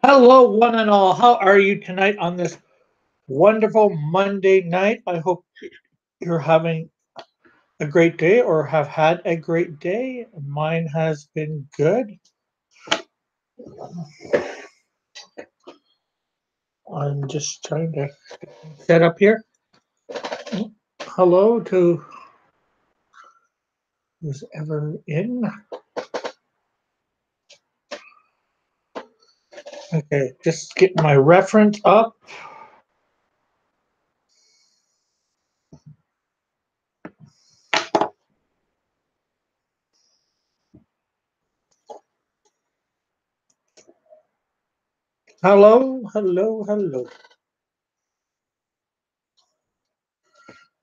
Hello, one and all. How are you tonight on this wonderful Monday night? I hope you're having a great day or have had a great day. Mine has been good. I'm just trying to set up here. Hello to who's ever in. Okay, just get my reference up. Hello, hello, hello.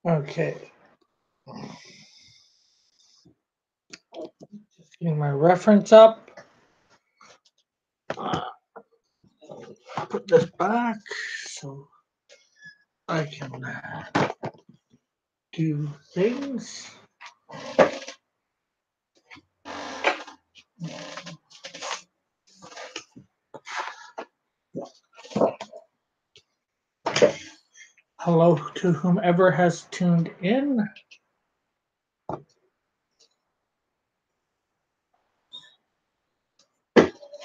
Okay. Just getting my reference up. Put this back so I can do things. Hello to whomever has tuned in.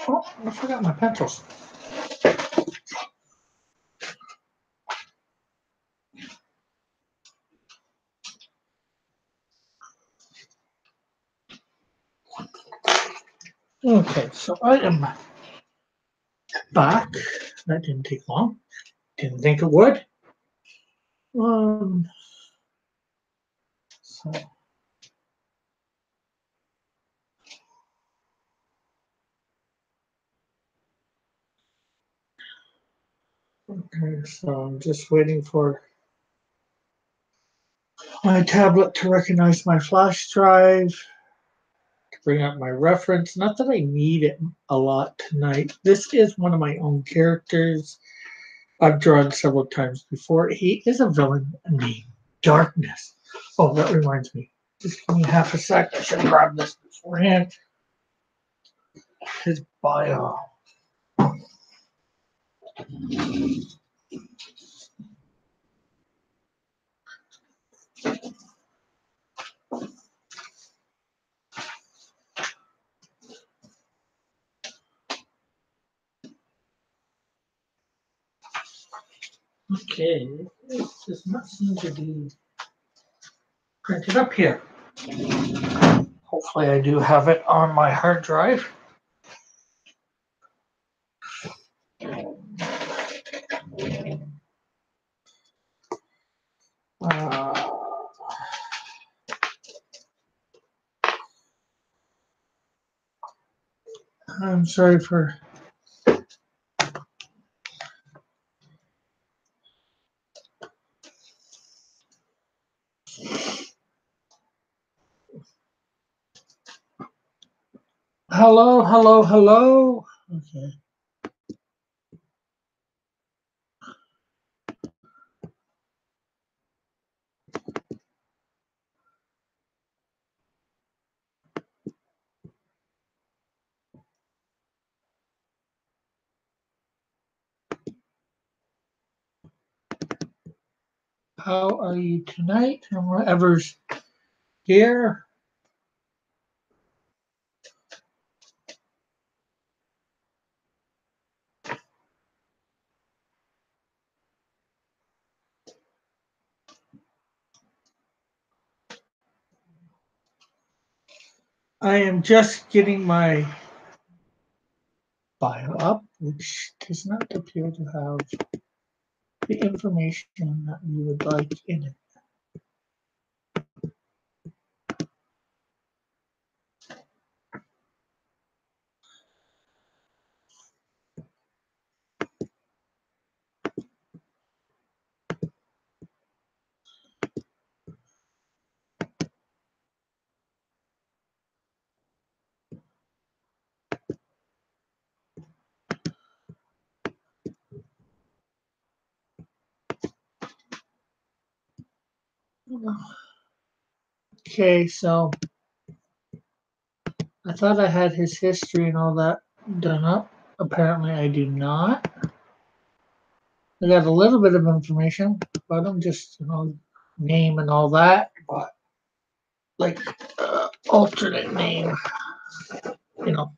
Oh, I forgot my pencils. Okay, so I am back. That didn't take long. Didn't think it would. So okay, so I'm just waiting for my tablet to recognize my flash drive, to bring up my reference. Not that I need it a lot tonight. This is one of my own characters I've drawn several times before. He is a villain named Darkness. Oh, that reminds me. Just give me half a sec. I should grab this beforehand. His bio. Okay, it does not seem to be printed up here. Hopefully I do have it on my hard drive. Uh, I'm sorry for hello, hello, hello. Okay. How are you tonight? And whatever's here. I am just getting my bio up, which does not appear to have the information that you would like in it. Okay, so I thought I had his history and all that done up. Apparently, I do not. I got a little bit of information about him, just name and all that, but like alternate name, you know.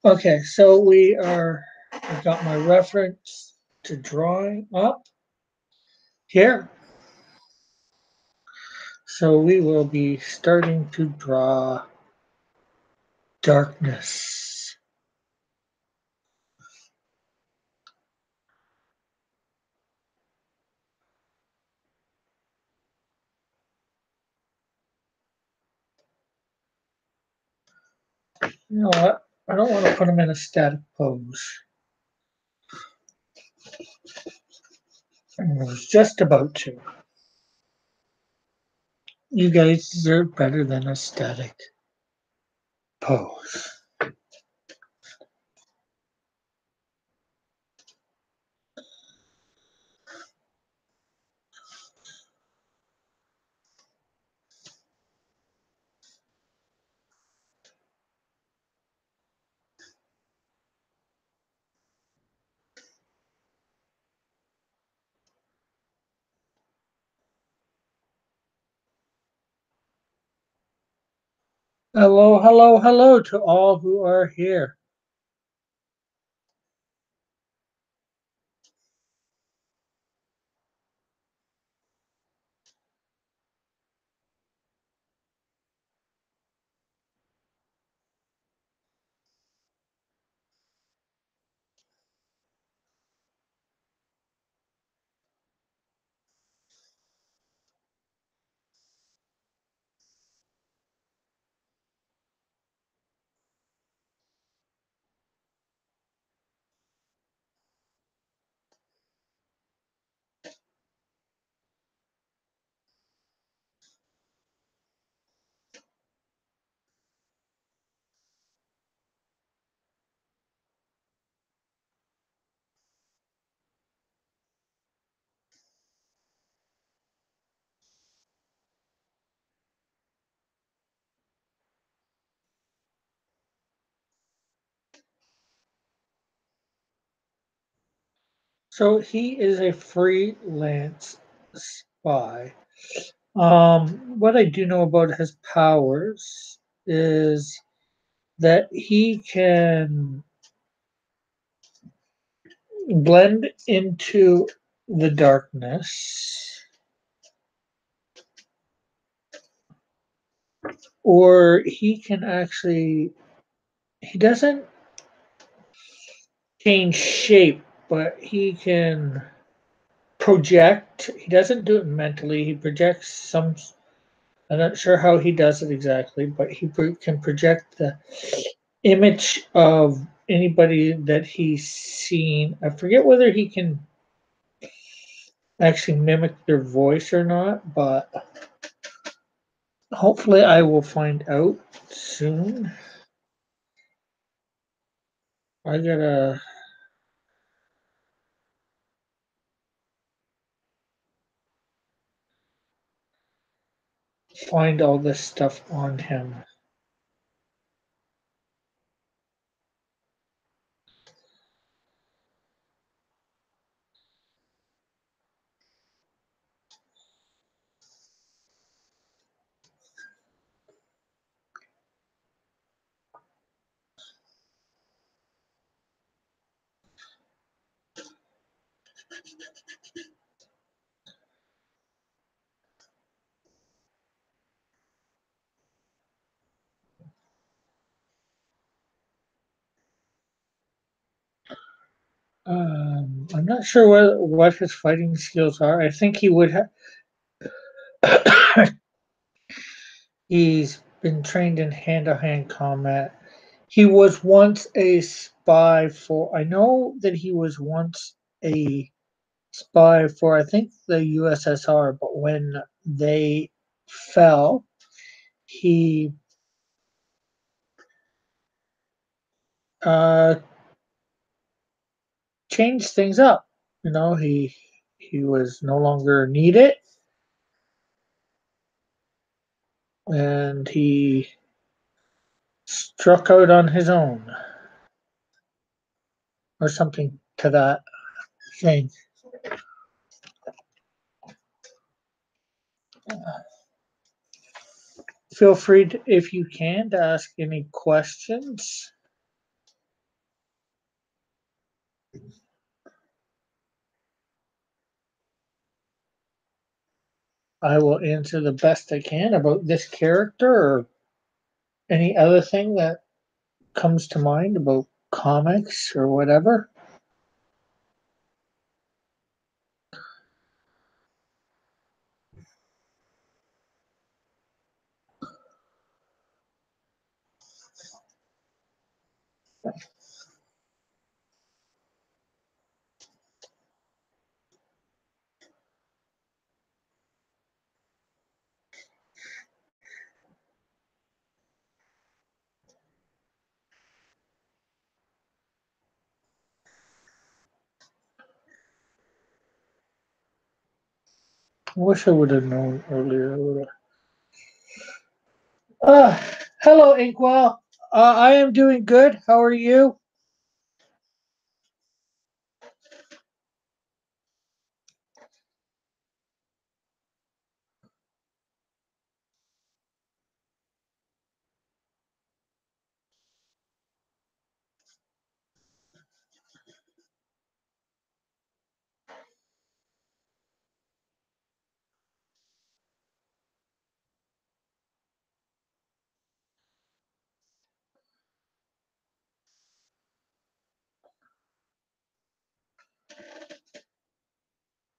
Okay, so I got my reference to drawing up here. So we will be starting to draw darkness. You know what? I don't want to put him in a static pose. I was just about to. You guys deserve better than a static pose. Hello, hello, hello to all who are here. So he is a freelance spy. What I do know about his powers is that he can blend into the darkness, or he can actually, he doesn't change shape, but he can project. He doesn't do it mentally. He projects some. I'm not sure how he does it exactly, but he can project the image of anybody that he's seen. I forget whether he can actually mimic their voice or not, but hopefully I will find out soon. I gotta find all this stuff on him. I'm not sure what his fighting skills are. I think he would have. He's been trained in hand-to-hand combat. He was once a spy for. I know that he was once a spy for, I think, the USSR, but when they fell, he uh, changed things up. He was no longer needed, and he struck out on his own, or something to that thing. Feel free to, if you can, to ask any questions. I will answer the best I can about this character or any other thing that comes to mind about comics or whatever. I wish I would have known earlier. Uh, Hello, Inkwell. I am doing good. How are you?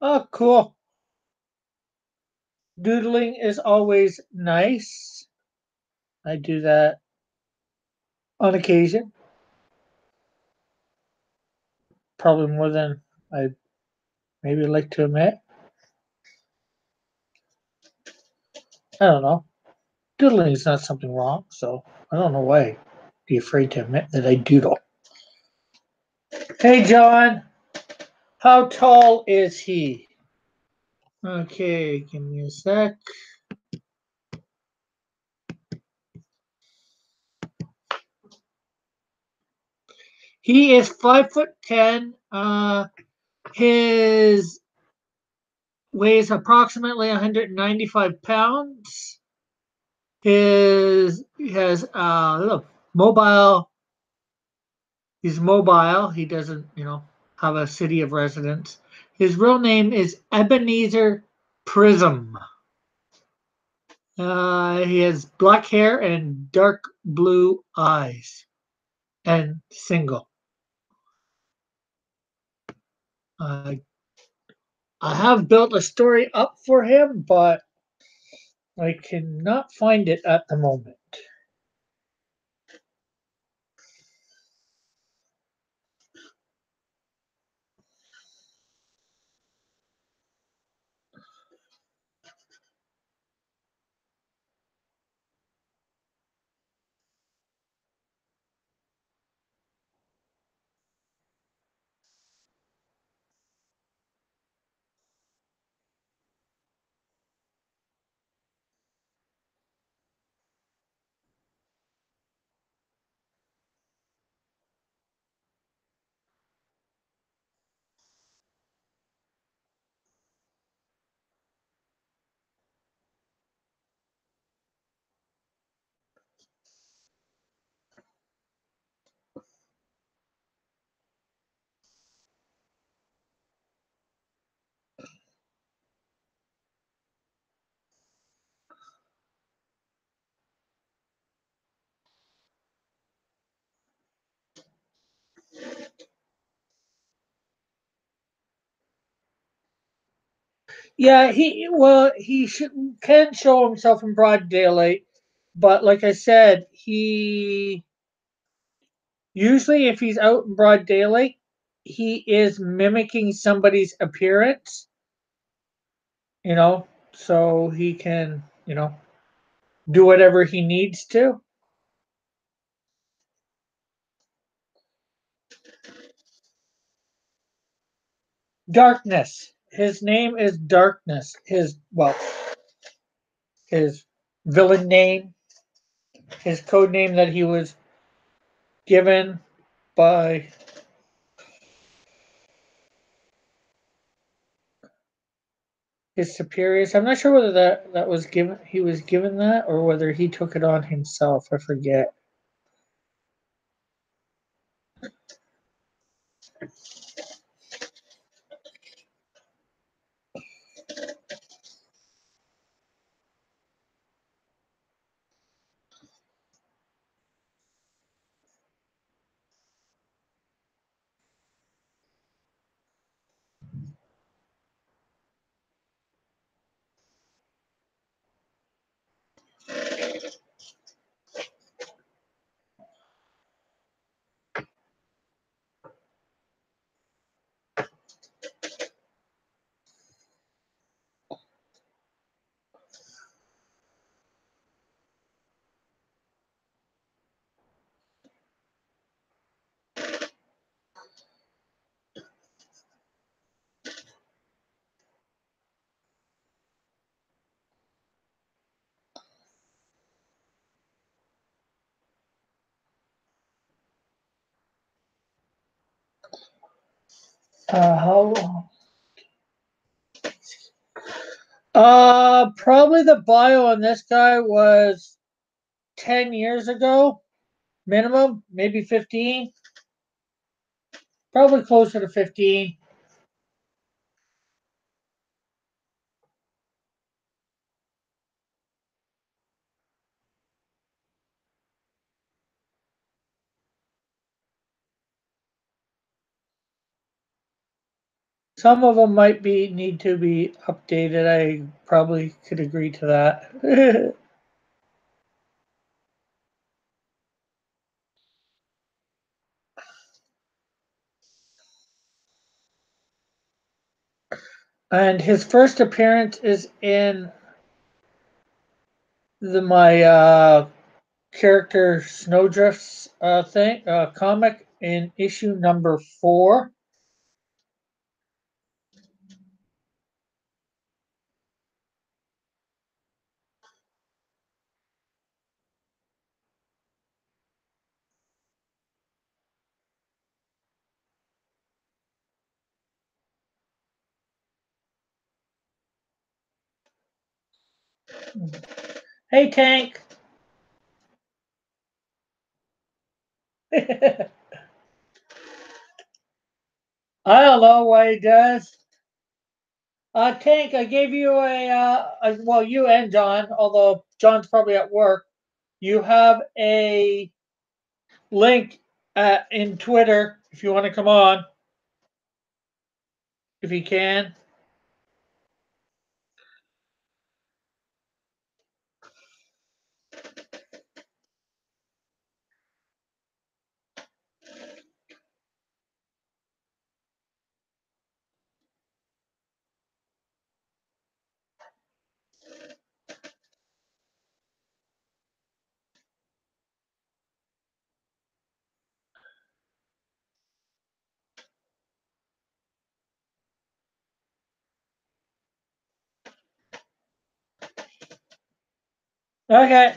Oh, cool. Doodling is always nice. I do that on occasion, probably more than I maybe like to admit. I don't know. Doodling is not something wrong, so I don't know why I'd be afraid to admit that I doodle. Hey, John. How tall is he? Okay, give me a sec. He is 5'10". His weighs approximately 195 pounds. He has mobile. He's mobile. He doesn't, have a city of residence. His real name is Ebenezer Prism. He has black hair and dark blue eyes, and single. Uh, I have built a story up for him, but I cannot find it at the moment. Yeah, can show himself in broad daylight, but like I said, he usually if he's out in broad daylight, he is mimicking somebody's appearance, so he can, do whatever he needs to. Darkness. His name is Darkness. His villain name. his code name that he was given by his superiors. I'm not sure whether that was given he was given that or whether he took it on himself. I forget. How? Probably the bio on this guy was 10 years ago, minimum, maybe 15. Probably closer to 15. Some of them might be need to be updated. I probably could agree to that. And his first appearance is in my character Snowdrift's thing comic in issue number 4. Hey, Tank. I don't know why he does. Tank, I gave you well, you and John, although John's probably at work. You have a link in Twitter if you want to come on, if you can. Okay.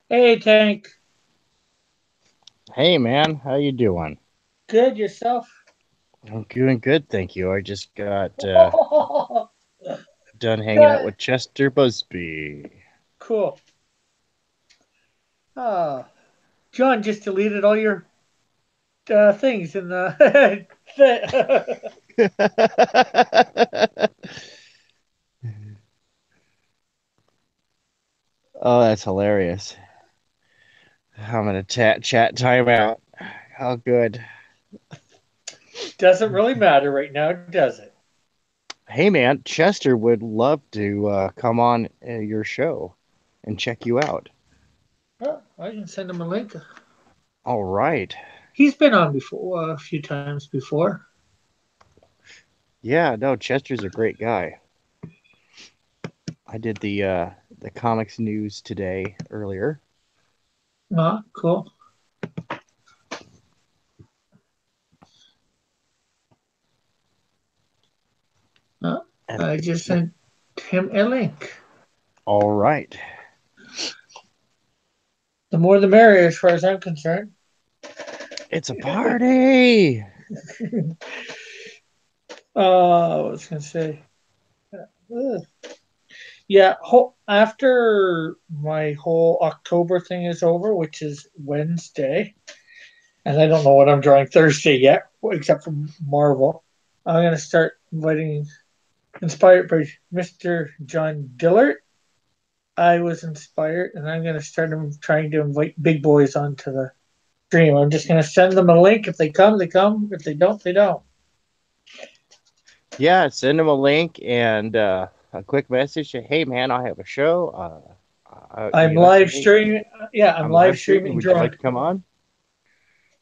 Hey, Tank. Hey man, how you doing? Good yourself? I'm doing good, thank you. I just got done hanging out Good. with Chester Busby. Cool. Oh, John just deleted all your things in the. Oh, that's hilarious. I'm gonna chat timeout. How good. Doesn't really matter right now, does it? Hey man, Chester would love to come on your show and check you out. Well, I can send him a link. All right. He's been on before, a few times before. Yeah, no, Chester's a great guy. I did the comics news today earlier. Cool. Uh, And I just sent him a link. all right. The more the merrier, as far as I'm concerned. It's a party. I was gonna say, ugh. Yeah. After my whole October thing is over, which is Wednesday, and I don't know what I'm drawing Thursday yet, except for Marvel. I'm gonna start inviting, inspired by Mr. John Dillard. I was inspired, and I'm gonna start trying to invite big boys onto the stream. I'm just gonna send them a link. If they come, they come. If they don't, they don't. Yeah, send him a link and a quick message. Say, hey man, I have a show. I'm Say, live hey, streaming. Yeah, I'm I'm live live streaming. streaming Would you like drawing. to come on?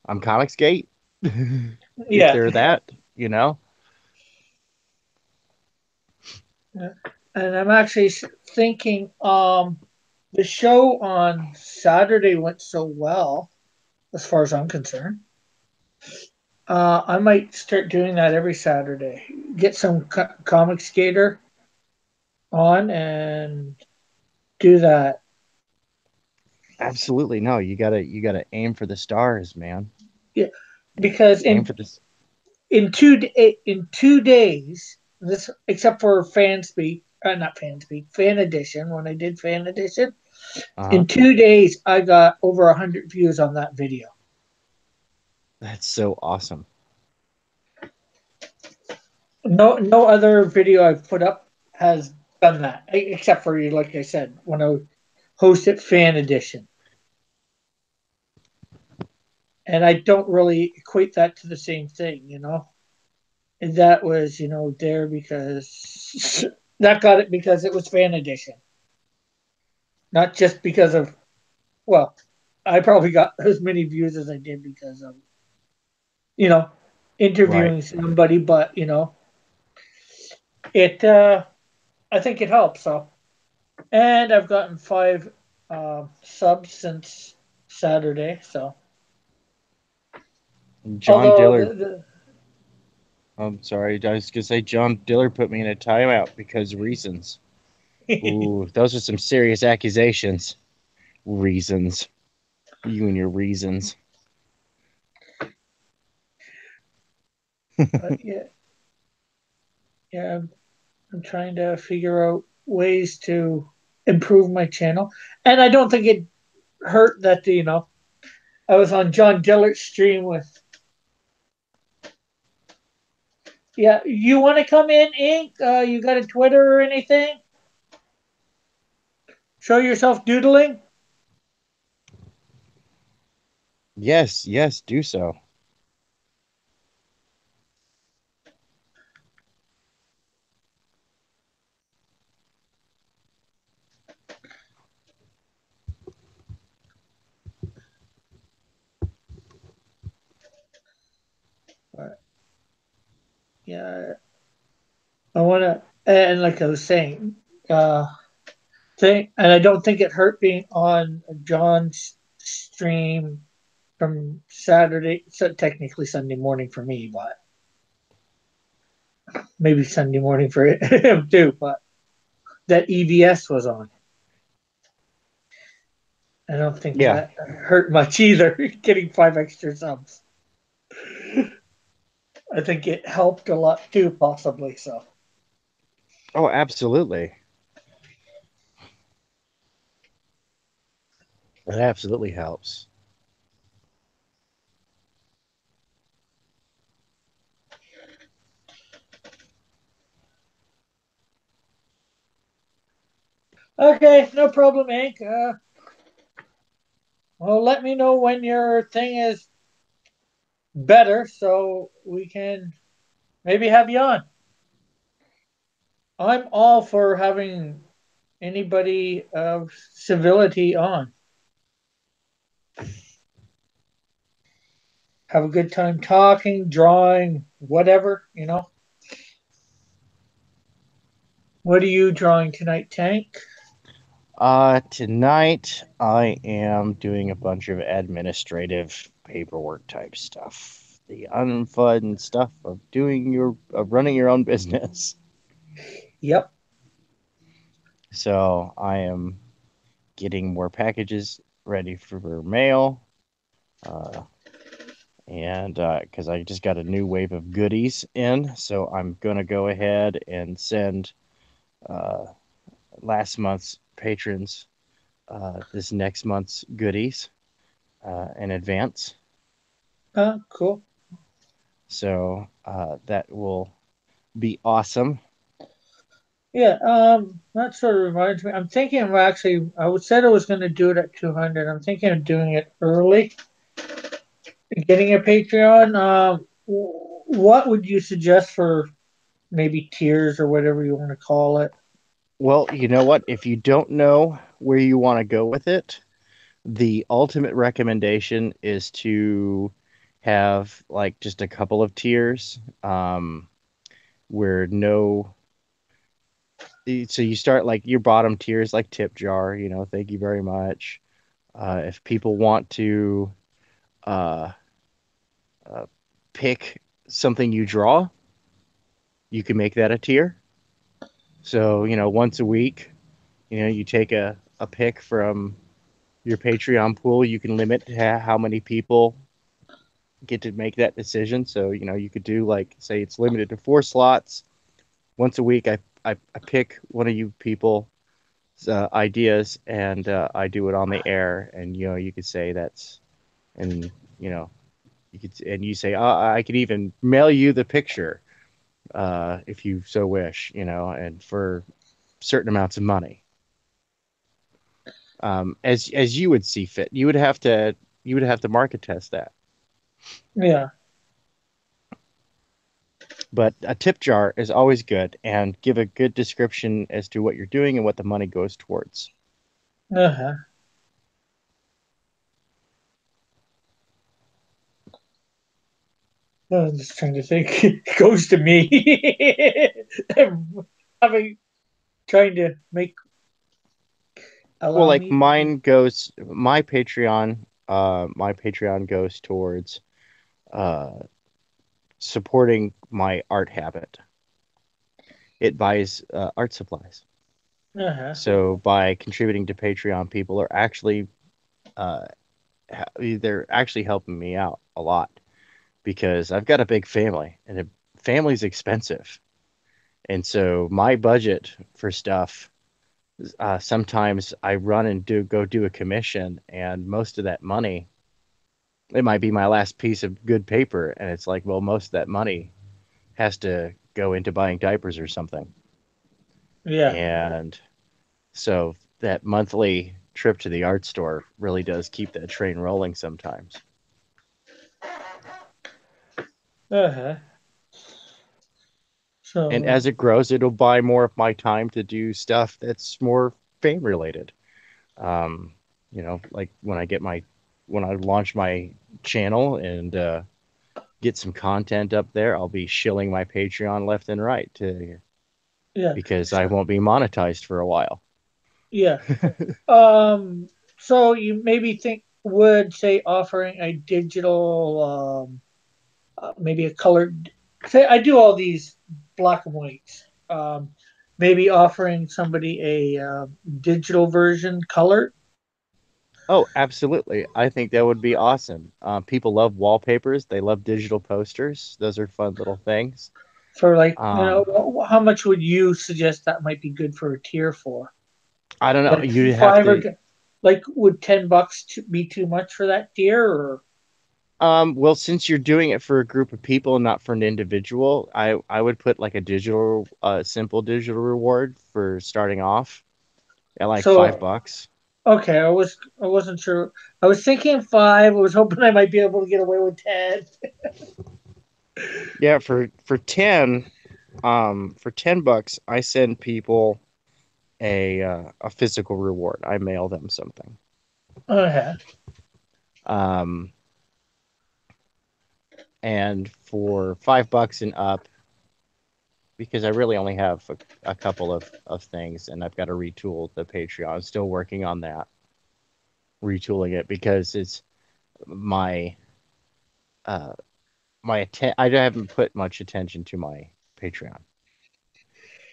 I'm Comicsgate. If Yeah, they're that, you know. and I'm actually thinking. The show on Saturday went so well, as far as I'm concerned. I might start doing that every Saturday. Get some comic skater on and do that. Absolutely no. You gotta aim for the stars, man. Yeah, because Aim for this. in 2 days, this except for fan speak, not fan speak, fan edition. When I did fan edition, Uh-huh. in 2 days, I got over 100 views on that video. That's so awesome. No other video I've put up has done that, except for, like I said, when I hosted fan edition. And I don't really equate that to the same thing. And that was, there because that got it because it was fan edition, not just because of, well, I probably got as many views as I did because of, you know, Right. interviewing somebody, but, it, I think it helps. So, and I've gotten 5 subs since Saturday. So, John although Dillard. I'm sorry. I was gonna say John Dillard put me in a timeout because reasons. Ooh, those are some serious accusations. Reasons. You and your reasons. but yeah, I'm trying to figure out ways to improve my channel. And I don't think it hurt that, I was on John Diller's stream with. Yeah, you want to come in, Ink? You got a Twitter or anything? Show yourself doodling? Yes, yes, do so. Yeah, I want to. And like I was saying, uh, and I don't think it hurt being on John's stream from Saturday, so technically Sunday morning for me, but maybe Sunday morning for him too. But that EVS was on. I don't think Yeah. that hurt much either. Getting 5 extra subs, I think it helped a lot too, possibly. So, Oh, absolutely. It absolutely helps. okay, no problem, Hank. Well, let me know when your thing is better so we can maybe have you on. I'm all for having anybody of civility on. Have a good time talking, drawing, whatever. What are you drawing tonight, Tank? Tonight I am doing a bunch of administrative paperwork type stuff. The unfun stuff of running your own business. Yep. So I am getting more packages ready for mail. Uh, and because I just got a new wave of goodies in, so I'm gonna go ahead and send uh, last month's patrons this next month's goodies in advance. Cool. So that will be awesome. Yeah, that sort of reminds me. I'm thinking of actually, said I was going to do it at 200. I'm thinking of doing it early, getting a Patreon. What would you suggest for maybe tiers or whatever you want to call it? Well, you know what? If you don't know where you want to go with it, the ultimate recommendation is to have like just a couple of tiers where no so you start like your bottom tiers like tip jar, thank you very much. If people want to uh, uh, pick something you draw, you can make that a tier. So, once a week, you take a pick from your Patreon pool. You can limit how many people get to make that decision. So, you could do like, say it's limited to 4 slots. Once a week, I pick one of you people ideas and I do it on the air. And, you could say that's, and, you know, and you say, I could even mail you the picture if you so wish, and for certain amounts of money, as you would see fit. You would have to market test that. Yeah. But a tip jar is always good, and give a good description as to what you're doing and what the money goes towards. Uh-huh. I'm just trying to think. It goes to me. I'm having trying to make Well, allow like me to make. my Patreon goes towards uh, supporting my art habit. It buys art supplies. Uh-huh. So by contributing to Patreon, people are actually uh, they're actually helping me out a lot because I've got a big family and a family's expensive. And so my budget for stuff, sometimes I run and go do a commission, and most of that money, it might be my last piece of good paper, and it's like, well, most of that money has to go into buying diapers or something. Yeah. And so that monthly trip to the art store really does keep that train rolling sometimes. Uh-huh. And So as it grows, it'll buy more of my time to do stuff that's more fame related. Um, like when I launch my channel and get some content up there, I'll be shilling my Patreon left and right yeah. because I won't be monetized for a while. Yeah. Um, so you maybe think would say offering a digital, maybe a colored. Say I do all these black and whites. Maybe offering somebody a digital version, color Oh, absolutely. I think that would be awesome. People love wallpapers. They love digital posters. Those are fun little things. for like Um, how much would you suggest that might be good for a tier for? I don't know. Like You'd have five or to. like would $10 be too much for that tier or Well, since you're doing it for a group of people, not for an individual, I would put like a simple digital reward for starting off at like so? $5. Okay, I wasn't sure. I was thinking 5. I was hoping I might be able to get away with 10. Yeah, for $10, I send people a physical reward. I mail them something. Okay. Um, and for $5 and up, because I really only have a couple of things, and I've got to retool the Patreon. I'm still working on that, retooling it because it's my uh I haven't put much attention to my Patreon,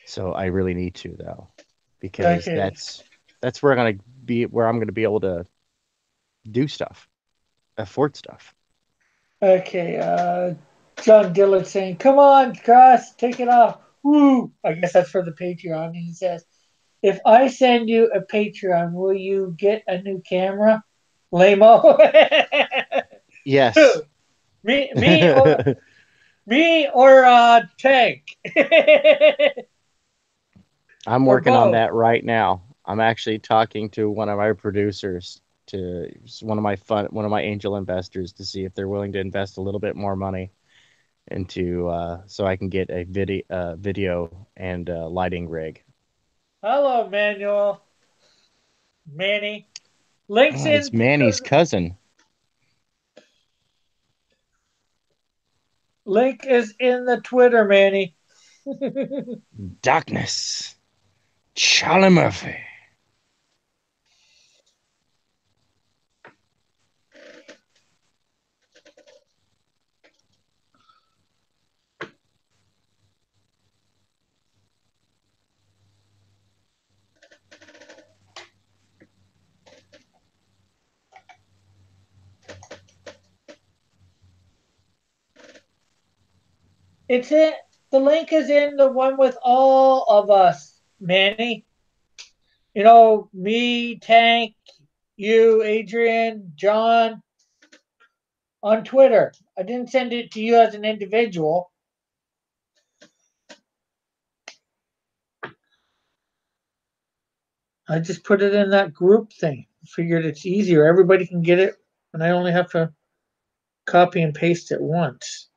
so I really need to though, because Okay. that's where I'm gonna be able to do stuff, afford stuff. Okay. John Dillard saying, "Come on, Cross, take it off." Woo! I guess that's for the Patreon. He says, "If I send you a Patreon, will you get a new camera?" Lamo. Yes. me or Tank. I'm Or working on both. that right now. I'm actually talking to one of my producers, to one of my angel investors, to see if they're willing to invest a little bit more money into so I can get a video and lighting rig. Hello, Manuel. Manny. Links Oh, it's in Manny's cousin. link is in the Twitter, Manny. Darkness. Charlie Murphy. It's in the link is in the one with all of us, Manny. You know, me, Tank, you, Adrian, John, on Twitter. I didn't send it to you as an individual. I just put it in that group thing. Figured it's easier. Everybody can get it, and I only have to copy and paste it once.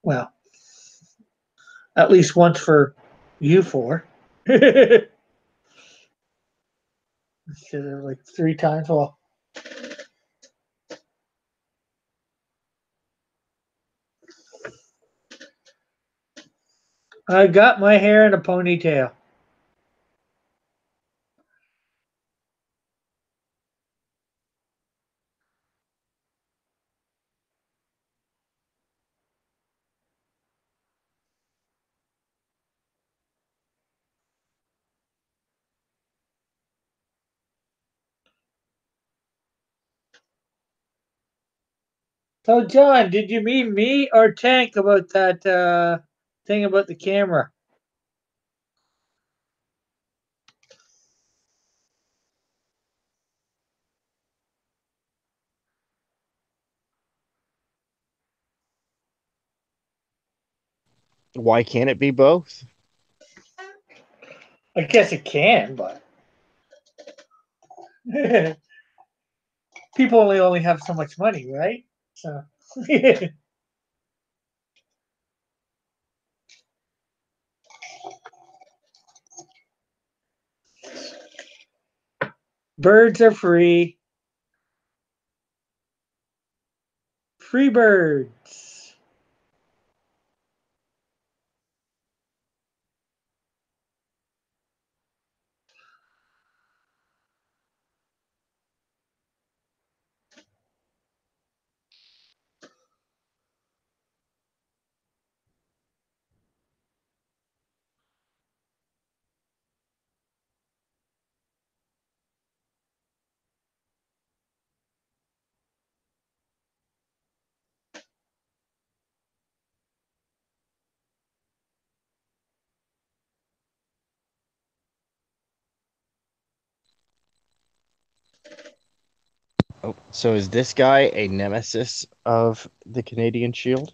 Well, at least once for you four. Instead of like 3 times. Well, I got my hair in a ponytail. So, John, did you meet me or Tank about that thing about the camera? Why can't it be both? I guess it can, but people only have so much money, right? So, birds are free. Free birds. Oh, so is this guy a nemesis of the Canadian Shield?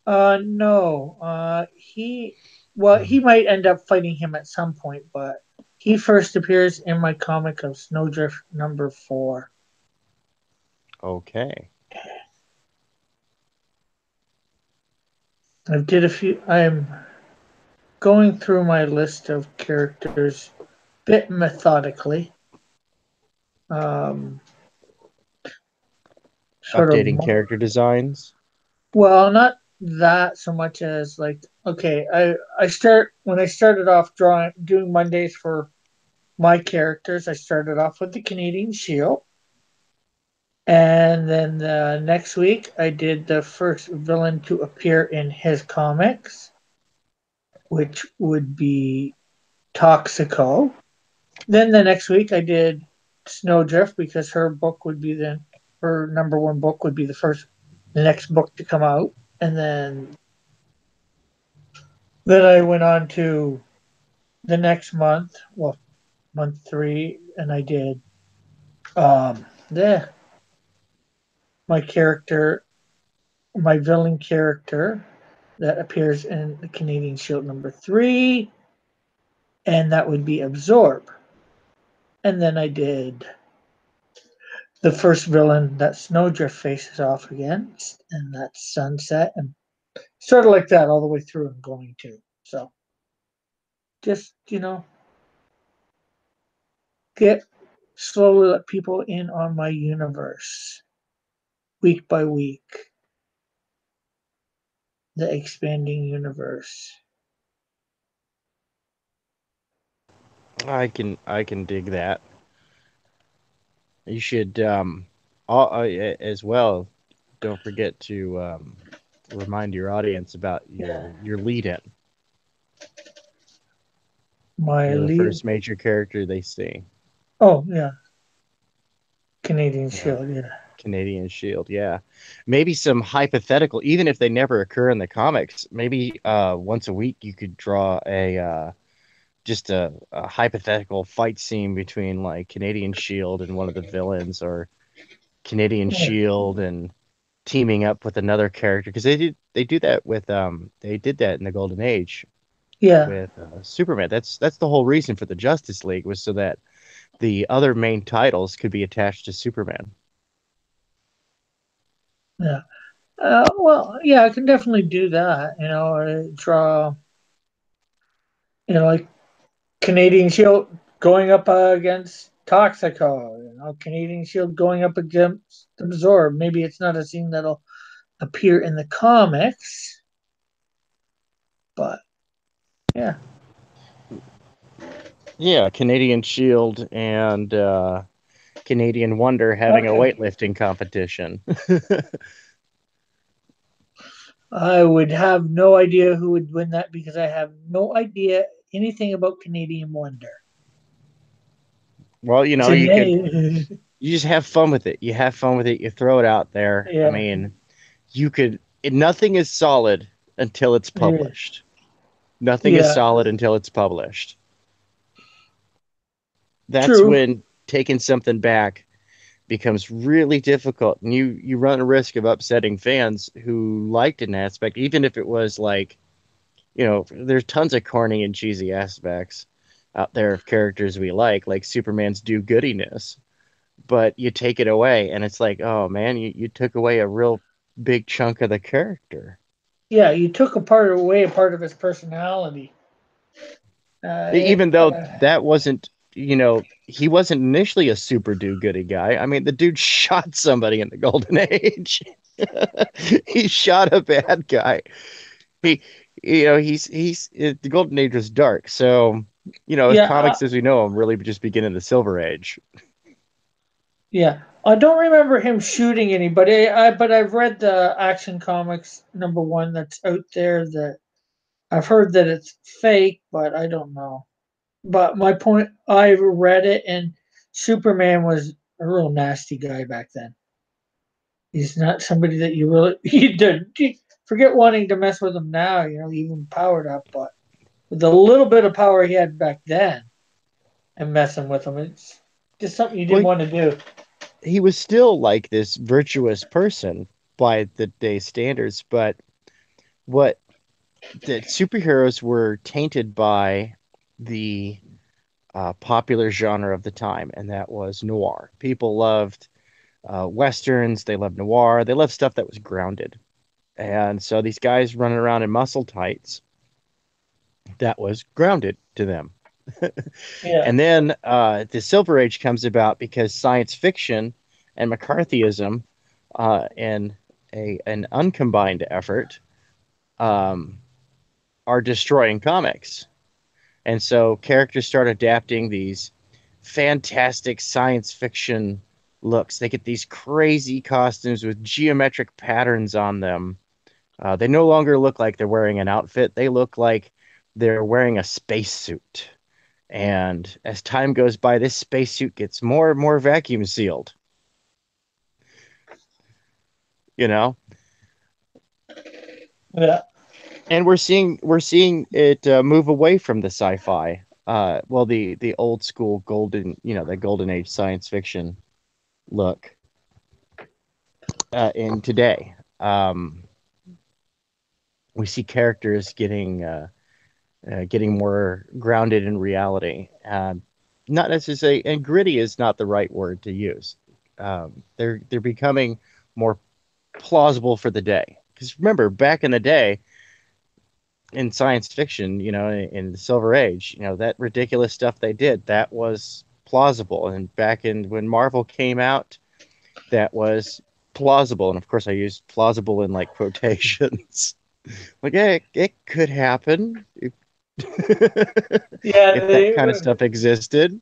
No. Well, he might end up fighting him at some point, but He first appears in my comic of Snowdrift #4. Okay. I did a few. I'm going through my list of characters a bit methodically. Um, sort of Updating character designs. well, not that so much as like okay, I started off drawing doing Mondays for my characters. I started off with the Canadian Shield, and then the next week I did the first villain to appear in his comics, which would be Toxico. Then the next week I did Snowdrift because her #1 book would be the next book to come out, and then I went on to the next month, well, month 3, and I did the my character, my villain character that appears in the Canadian Shield #3, and that would be Absorb. And then I did the first villain that Snowdrift faces off against, and that's Sunset, and sort of like that all the way through and going to. So just, get slowly let people in on my universe week by week, the expanding universe. I can dig that. You should as well. Don't forget to remind your audience about Yeah. your lead in. My You're the lead. first major character they see. Oh, yeah. Canadian Yeah. Shield, yeah. Canadian Shield, yeah. Maybe some hypothetical, even if they never occur in the comics, maybe once a week you could draw just a hypothetical fight scene between like Canadian Shield and one of the villains, or Canadian Yeah. Shield and teaming up with another character, because they do that with they did that in the Golden Age Yeah. with Superman. That's the whole reason for the Justice League, was so that the other main titles could be attached to Superman. Yeah. Well, yeah, I can definitely do that. Draw, like Canadian Shield going up against Toxico. Canadian Shield going up against Absorb. Maybe it's not a scene that'll appear in the comics, but yeah, Yeah, Canadian Shield and Canadian Wonder having a okay. weightlifting competition. I would have no idea who would win that because I have no idea anything about Canadian Wonder. Well, It's a you just have fun with it. You have fun with it. You throw it out there. I yeah, mean, nothing is solid until it's yeah, published. Nothing is yeah. solid until it's published. That's True. when taking something back becomes really difficult, and you run a risk of upsetting fans who liked an aspect, even if it was like, there's tons of corny and cheesy aspects out there of characters we like Superman's do-goodiness, but you take it away and it's like, oh man, you took away a real big chunk of the character. Yeah, you took away a part of his personality. Even though Uh, that wasn't, he wasn't initially a super do-goody guy. I mean, the dude shot somebody in the Golden Age. He shot a bad guy. He, the Golden Age was dark. So, yeah, comics as we know them really just begin in the Silver Age. yeah. I don't remember him shooting anybody. But I've read the Action Comics #1 that's out there that I've heard that it's fake, but I don't know. But my point, I read it, and Superman was a real nasty guy back then. He's not somebody that you really you forget wanting to mess with him now. Even powered up, but with the little bit of power he had back then, and messing with him, it's just something you didn't Well, want to do. he was still like this virtuous person by the day standards, but what that superheroes were tainted by the popular genre of the time, and that was noir. People loved westerns, they loved noir, they loved stuff that was grounded. And so these guys running around in muscle tights, that was grounded to them. Yeah. And then the Silver Age comes about because science fiction and McCarthyism, in an uncombined effort, um, are destroying comics. And so characters start adapting these fantastic science fiction looks. They get these crazy costumes with geometric patterns on them. They no longer look like they're wearing an outfit, they look like they're wearing a spacesuit. And as time goes by, this spacesuit gets more and more vacuum sealed, you know? Yeah. And we're seeing it move away from the sci-fi. Well, the old school golden, the golden age science fiction look in today. We see characters getting more grounded in reality. Not necessarily, and gritty is not the right word to use. They're becoming more plausible for the day. Because remember, back in the day, in science fiction, in the Silver Age, that ridiculous stuff they did, that was plausible. And back in when Marvel came out, that was plausible. And of course, I used plausible in like quotations. Like, yeah, it could happen if, Yeah, if that kind of stuff existed.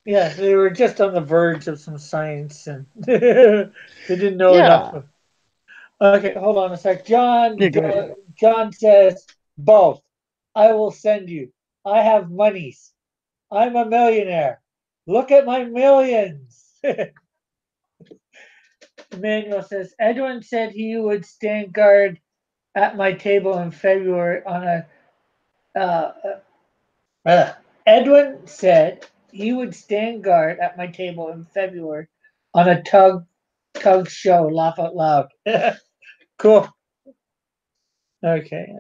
they were just on the verge of some science, and they didn't know enough. Yeah. Okay, hold on a sec. Yeah, go ahead. John says both. I will send you. I have monies. I'm a millionaire. Look at my millions. Emmanuel says Edwin said he would stand guard at my table in February on a. Uh, Edwin said he would stand guard at my table in February on a tug show. Laugh out loud. Cool. Okay.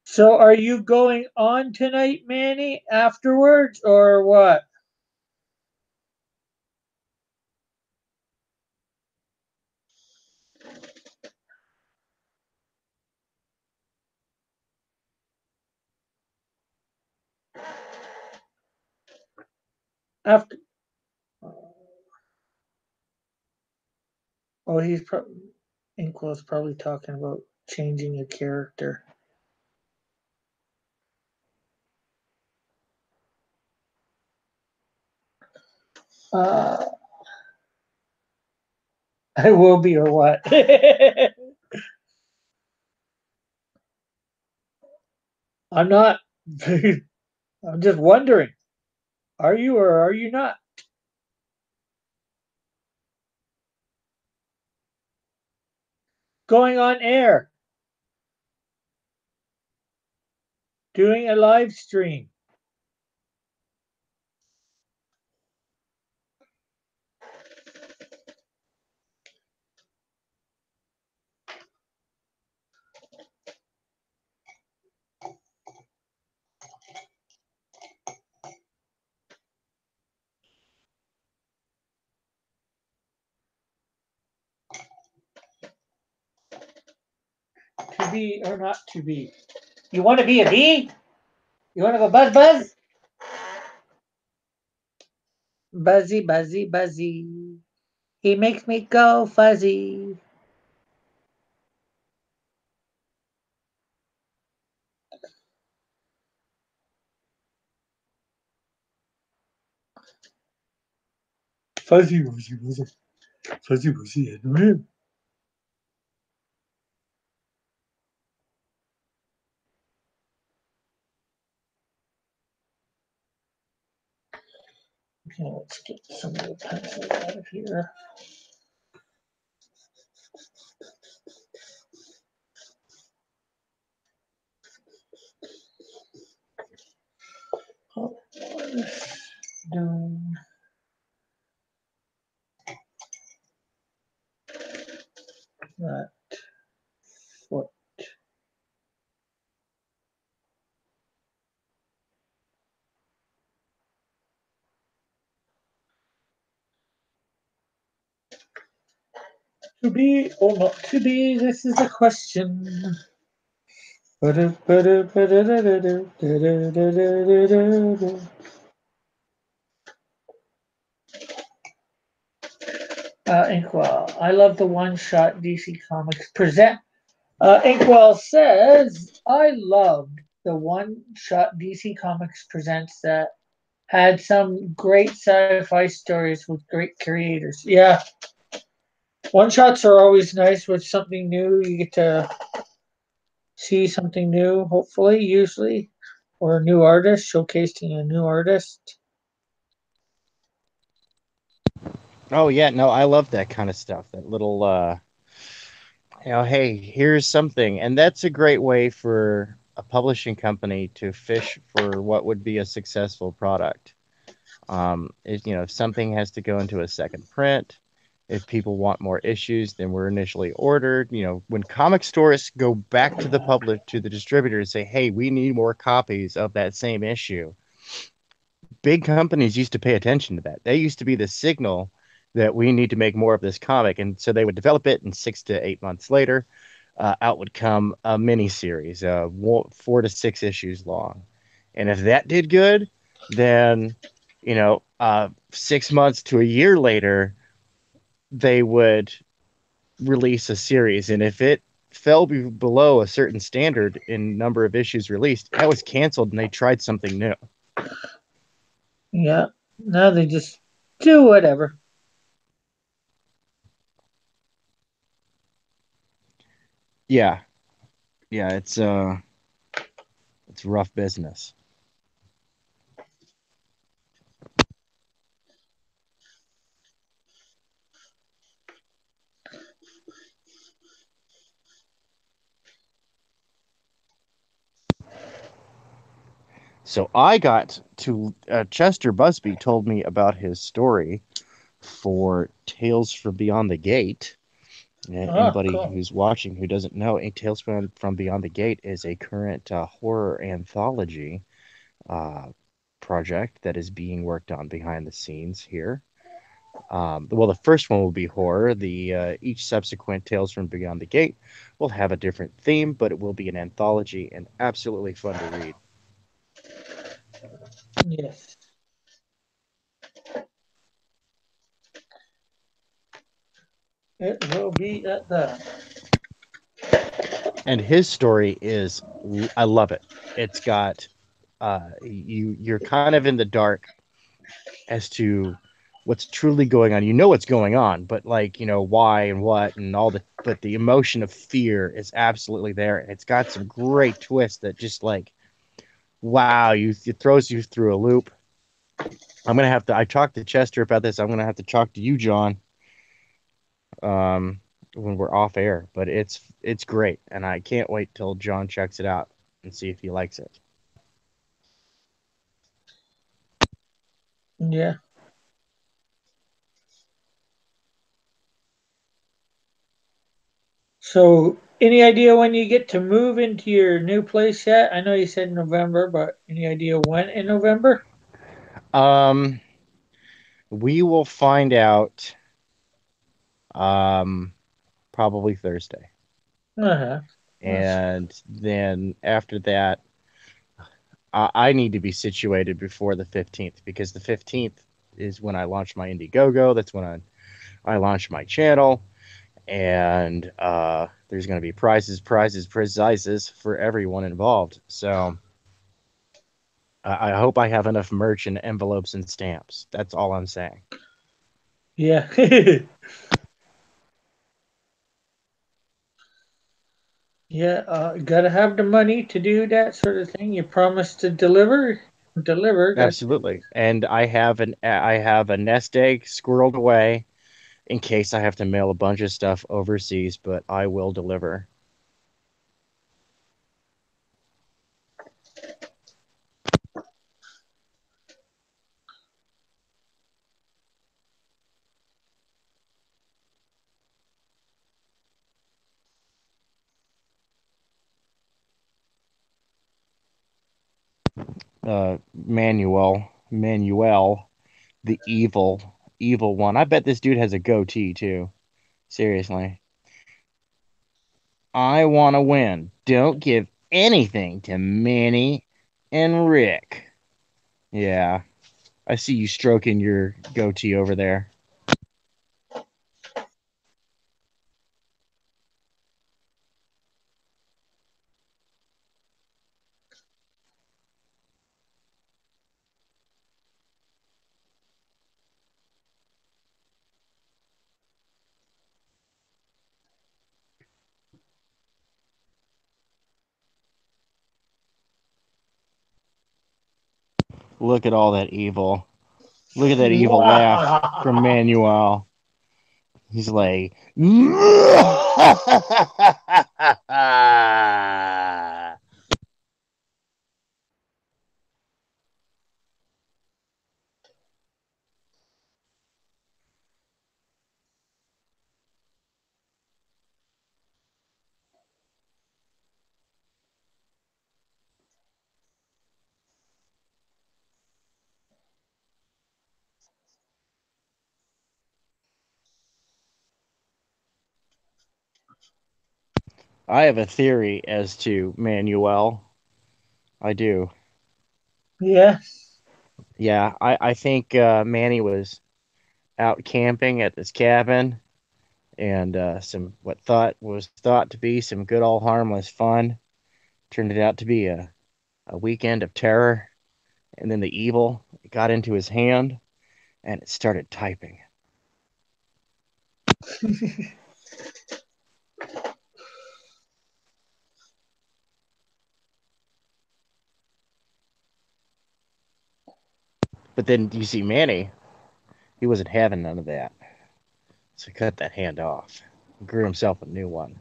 So are you going on tonight, Manny, afterwards, or what? After oh, he's probably Inkwell's probably talking about changing a character. Uh, I will be or what? I'm not. I'm just wondering. Are you or are you not? Going on air, doing a live stream. To be or not to be. You want to be a bee? You want to go buzz buzz? Buzzy, buzzy, buzzy. He makes me go fuzzy. Fuzzy, wuzzy, wuzzy. Fuzzy, wuzzy, and rim. Okay, let's get some of the pencils out of here. Oh, done. To be or not to be, this is the question. Inkwell, I love the one-shot DC Comics present. Inkwell says, I loved the one-shot DC Comics presents that had some great sci-fi stories with great creators. Yeah, one-shots are always nice with something new. You get to see something new, hopefully, usually, or a new artist, showcasing a new artist. Oh yeah, no, I love that kind of stuff. That little hey, here's something. And that's a great way for a publishing company to fish for what would be a successful product. If something has to go into a second print, if people want more issues than were initially ordered, when comic stores go back to the public, to the distributor and say, hey, we need more copies of that same issue. Big companies used to pay attention to that. They used to be the signal that we need to make more of this comic. And so they would develop it, and 6 to 8 months later, out would come a mini series, 4 to 6 issues long. And if that did good, then 6 months to a year later, they would release a series. And if it fell below a certain standard in number of issues released, that was canceled, and they tried something new. Yeah, now they just do whatever. Yeah, yeah, it's rough business. So I got to Chester Busby told me about his story for Tales from Beyond the Gate. Oh, Anybody cool. who's watching who doesn't know, A Tales from Beyond the Gate is a current horror anthology uh, project that is being worked on behind the scenes here. Well, the first one will be horror. The each subsequent Tales from Beyond the Gate will have a different theme, but it will be an anthology and absolutely fun to read. Yes. It will be at that. And his story is, I love it. It's got you're kind of in the dark as to what's truly going on. You know what's going on, but like, why and what and all but the emotion of fear is absolutely there. And it's got some great twists that just like, wow, it throws you through a loop. I talked to Chester about this. I'm gonna have to talk to you, John, um, when we're off air. But it's great, and I can't wait till John checks it out and see if he likes it. Yeah. So, any idea when you get to move into your new place yet? I know you said November, but any idea when in November? Um, we will find out um probably Thursday. Uh-huh. That's- And then after that, I need to be situated before the 15th, because the 15th is when I launch my Indiegogo. That's when I launch my channel. And there's going to be prizes for everyone involved. So I hope I have enough merch and envelopes and stamps. That's all I'm saying. Yeah. Yeah, gotta have the money to do that sort of thing. You promise to deliver, deliver. Got Absolutely. And I have a nest egg squirreled away in case I have to mail a bunch of stuff overseas, but I will deliver. Manuel, the evil one. I bet this dude has a goatee too. Seriously. I want to win. Don't give anything to Manny and Rick. Yeah, I see you stroking your goatee over there. Look at all that evil. Look at that evil laugh from Manuel. He's like, I have a theory as to Manuel. I do. Yes. Yeah, I think Manny was out camping at this cabin, and some what thought was thought to be some good old harmless fun turned it out to be a weekend of terror. And then the evil got into his hand and it started typing. But then you see Manny, he wasn't having none of that. So he cut that hand off, grew himself a new one.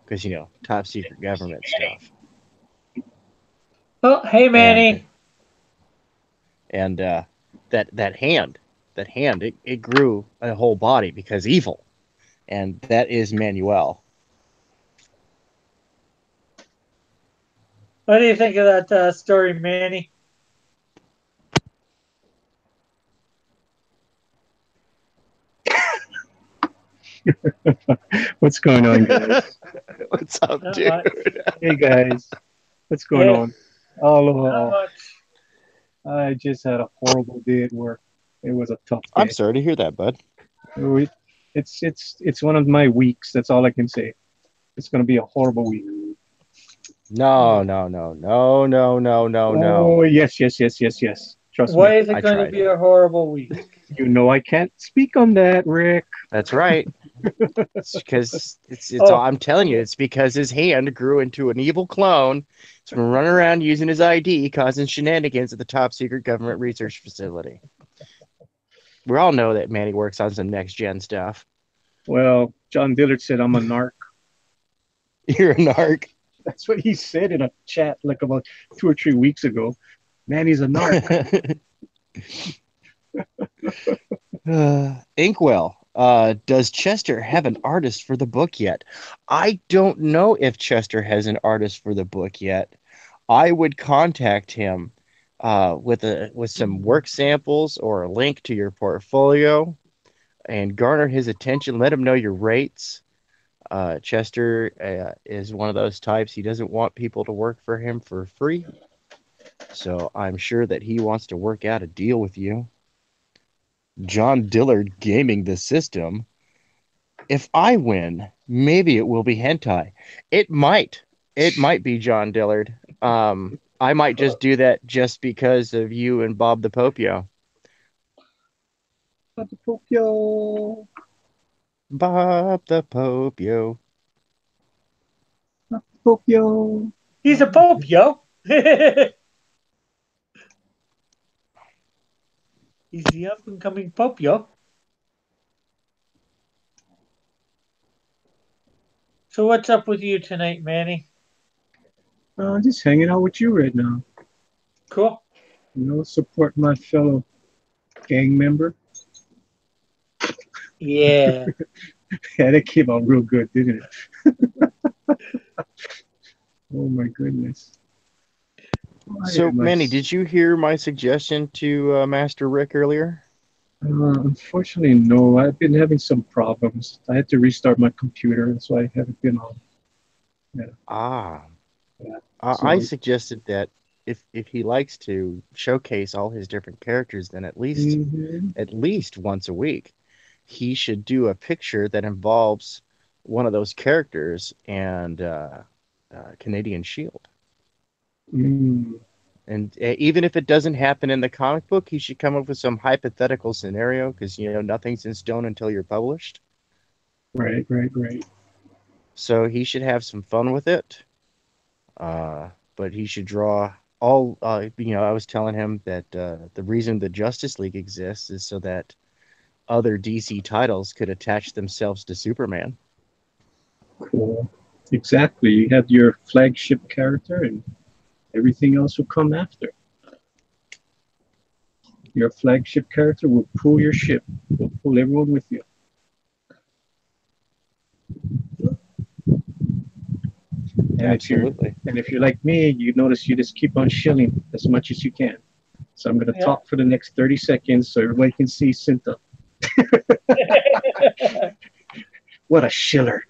Because, top secret government stuff. Oh, hey, And Manny. and that hand, it grew a whole body because evil. And that is Manuel. What do you think of that story, Manny? What's going on, guys? What's up, Not dude? much. Hey, guys. What's going Hey, on? Oh, not much. I just had a horrible day at work. It was a tough I'm day. sorry to hear that, bud. We- It's one of my weeks. That's all I can say. It's gonna be a horrible week. No, no, no, no, no, no, no, no. Oh, yes, yes, yes, yes, yes. Trust me. Why is it I going to tried. be a horrible week? You know I can't speak on that, Rick. That's right. It's because it's all Oh, I'm telling you, it's because his hand grew into an evil clone. He's been running around using his ID, causing shenanigans at the top secret government research facility. We all know that Manny works on some next gen stuff. Well, John Dillard said I'm a narc. You're a narc. That's what he said in a chat like about 2 or 3 weeks ago. Man, he's a narc. Inkwell, does Chester have an artist for the book yet? I don't know if Chester has an artist for the book yet. I would contact him with some work samples or a link to your portfolio and garner his attention. Let him know your rates. Chester is one of those types. He doesn't want people to work for him for free. So I'm sure that he wants to work out a deal with you. John Dillard gaming the system. If I win, maybe it will be hentai. It might. It might be John Dillard. I might just do that just because of you and Bob the Popio. Tokyo. Bob the Popio. Tokyo. he's a pope, yo. He's the up and coming pope, yo. So what's up with you tonight, Manny? Just hanging out with you right now. Cool. Support my fellow gang member. Yeah. Yeah, that came out real good, didn't it? Oh my goodness. So, Manny, did you hear my suggestion to Master Rick earlier? Unfortunately, no. I've been having some problems. I had to restart my computer, so I haven't been on. Yeah, Ah, yeah. I So, suggested that if he likes to showcase all his different characters, then mhm. at least once a week, he should do a picture that involves one of those characters and Canadian Shield. Mm, And even if it doesn't happen in the comic book, he should come up with some hypothetical scenario because nothing's in stone until you're published. right, right, right. So he should have some fun with it. But he should draw all. I was telling him that the reason the Justice League exists is so that other DC titles could attach themselves to Superman. Cool. Exactly. You have your flagship character, and everything else will come after. Your flagship character will pull your ship, will pull everyone with you. And if you're Absolutely. and if you're like me, you notice you just keep on shilling as much as you can. So I'm gonna Yeah. talk for the next 30 seconds so everybody can see Cinta. What a shiller.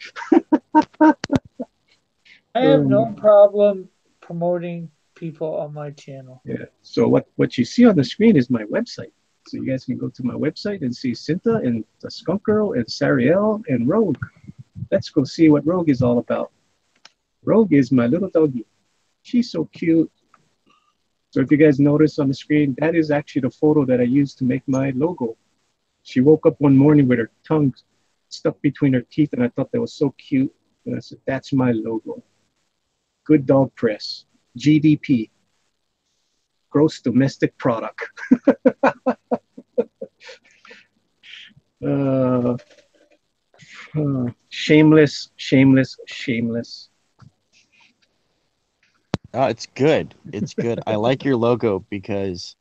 I have Um, no problem promoting people on my channel. yeah. So what you see on the screen is my website. So you guys can go to my website and see Cinta and the Skunk Girl and Sariel and Rogue. Let's go see what Rogue is all about. Rogue is my little doggy. She's so cute. So if you guys notice on the screen, that is actually the photo that I used to make my logo. She woke up one morning with her tongue stuck between her teeth, and I thought that was so cute. And I said, that's my logo. Good Dog Press, GDP, Gross Domestic Product. Uh, shameless, shameless, shameless. Oh, it's good. It's good. I like your logo because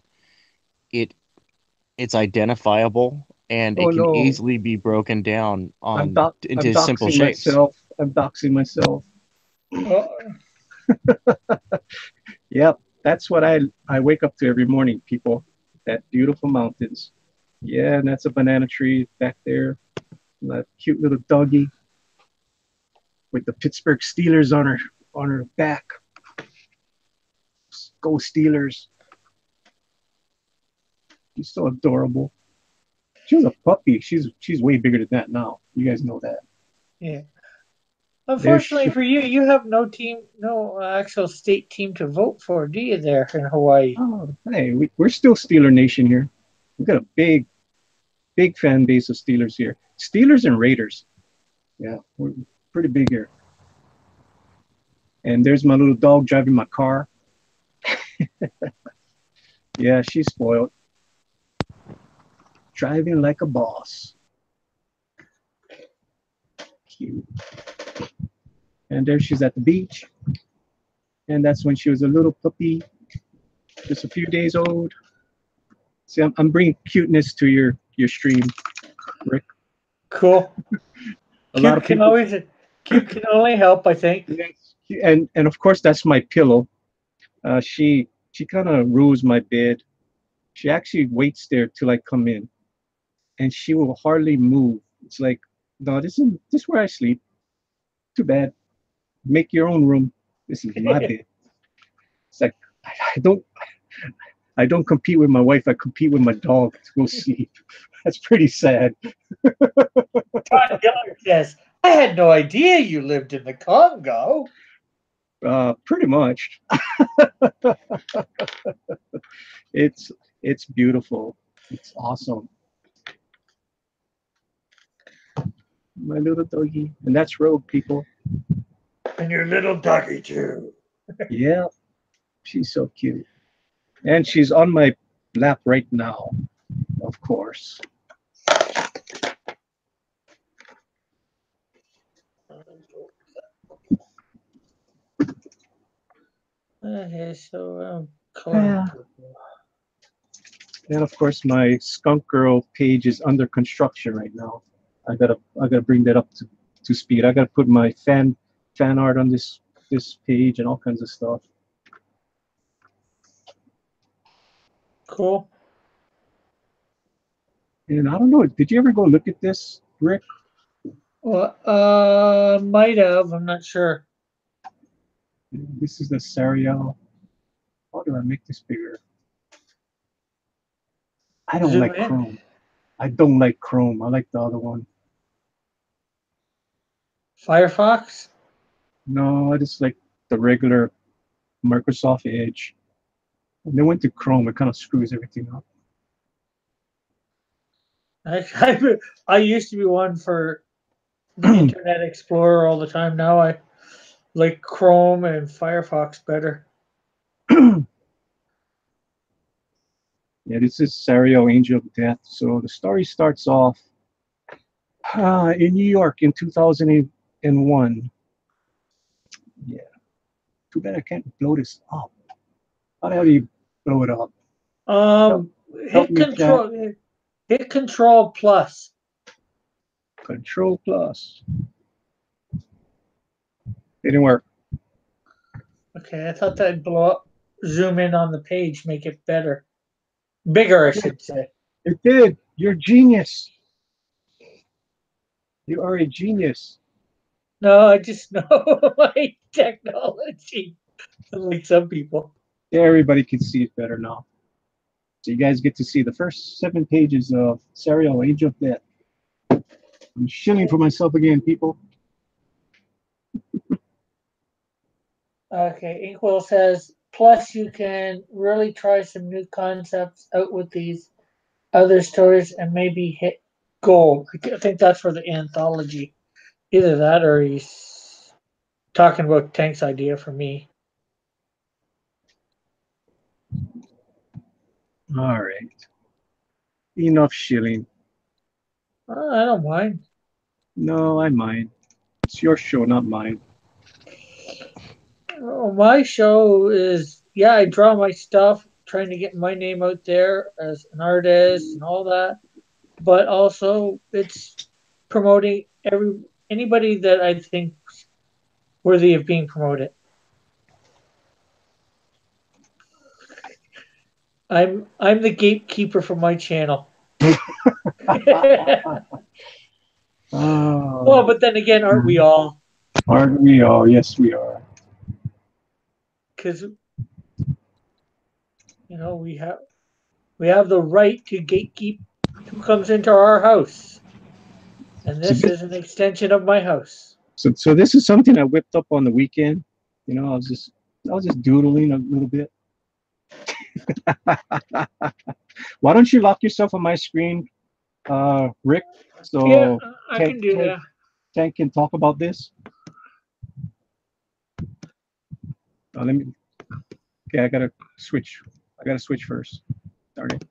it it's identifiable and Oh it can no, easily be broken down on I'm into simple doxing shapes. myself. I'm doxing myself. Oh, Yep, that's what I wake up to every morning, people. That beautiful mountains. Yeah, and that's a banana tree back there. That cute little doggy with the Pittsburgh Steelers on her back. Go Steelers. She's so adorable. She was a puppy. She's way bigger than that now. You guys know that. yeah. There's Unfortunately for you, you have no team, no actual state team to vote for, do you, there in Hawaii? oh hey, we're still Steeler Nation here. We've got a big fan base of Steelers here. Steelers and Raiders. Yeah, we're pretty big here. And there's my little dog driving my car. Yeah, she's spoiled. Driving like a boss. Cute. And there she's at the beach. And that's when she was a little puppy, just a few days old. See, I'm bringing cuteness to your stream, Rick. Cool. A lot Cute of can people. always, cute can only help, I think. Yes, and of course that's my pillow. She kind of rules my bed. She actually waits there till I come in, and she will hardly move. It's like, no, this is where I sleep. Too bad. Make your own room. This is my bed. It's like I don't I don't compete with my wife. I compete with my dog to go sleep. That's pretty sad. Todd Geller says, I had no idea you lived in the Congo. Pretty much. It's it's beautiful. It's awesome. My little doggy, and that's Rogue, people. And your little doggy, too. Yeah, she's so cute, and she's on my lap right now. Of course. Okay, so Yeah. And of course, my Skunk Girl page is under construction right now. I gotta bring that up to speed. I gotta put my fan art on this page and all kinds of stuff. cool. And I don't know, did you ever go look at this, Rick? Well, might have. I'm not sure. This is the Sariel. How do I make this bigger? I don't Zoom like in. Chrome. I don't like Chrome. I like the other one. Firefox. No, I just like the regular Microsoft Edge. When they went to Chrome, it kind of screws everything up. I used to be one for the Internet Explorer all the time. Now I like Chrome and Firefox better. Yeah, this is Sariel, Angel of Death. So the story starts off in New York in 2001. Yeah. Too bad I can't blow this up. How the hell do you blow it up? Help Hit me, chat. Control. Hit Control Plus. Control plus. Didn't work. Okay, I thought that'd blow up. Zoom in on the page, make it better, bigger, I should say. It did. You're a genius. You are a genius. No, I just know my technology. Like some people. Yeah, everybody can see it better now. So you guys get to see the first 7 pages of Sariel, Age of Death. I'm shilling for myself again, people. Okay, Inkwell says, plus you can really try some new concepts out with these other stories and maybe hit gold. I think that's for the anthology. Either that or he's talking about Tank's idea for me. All right. Enough shilling. I don't mind. No, I mind. It's your show, not mine. Well, my show is, yeah, I draw my stuff, trying to get my name out there as an artist and all that. But also, it's promoting anybody that I think worthy of being promoted. I'm the gatekeeper for my channel. Oh, Well, but then again, aren't we all? aren't we all? Yes, we are. Because we have the right to gatekeep who comes into our house, and So this is an extension of my house. So this is something I whipped up on the weekend. I was just doodling a little bit. Why don't you lock yourself on my screen, Rick? So Yeah, I can do that. Tank can talk about this. Let me. Okay, I gotta switch. I gotta switch first. Darn it.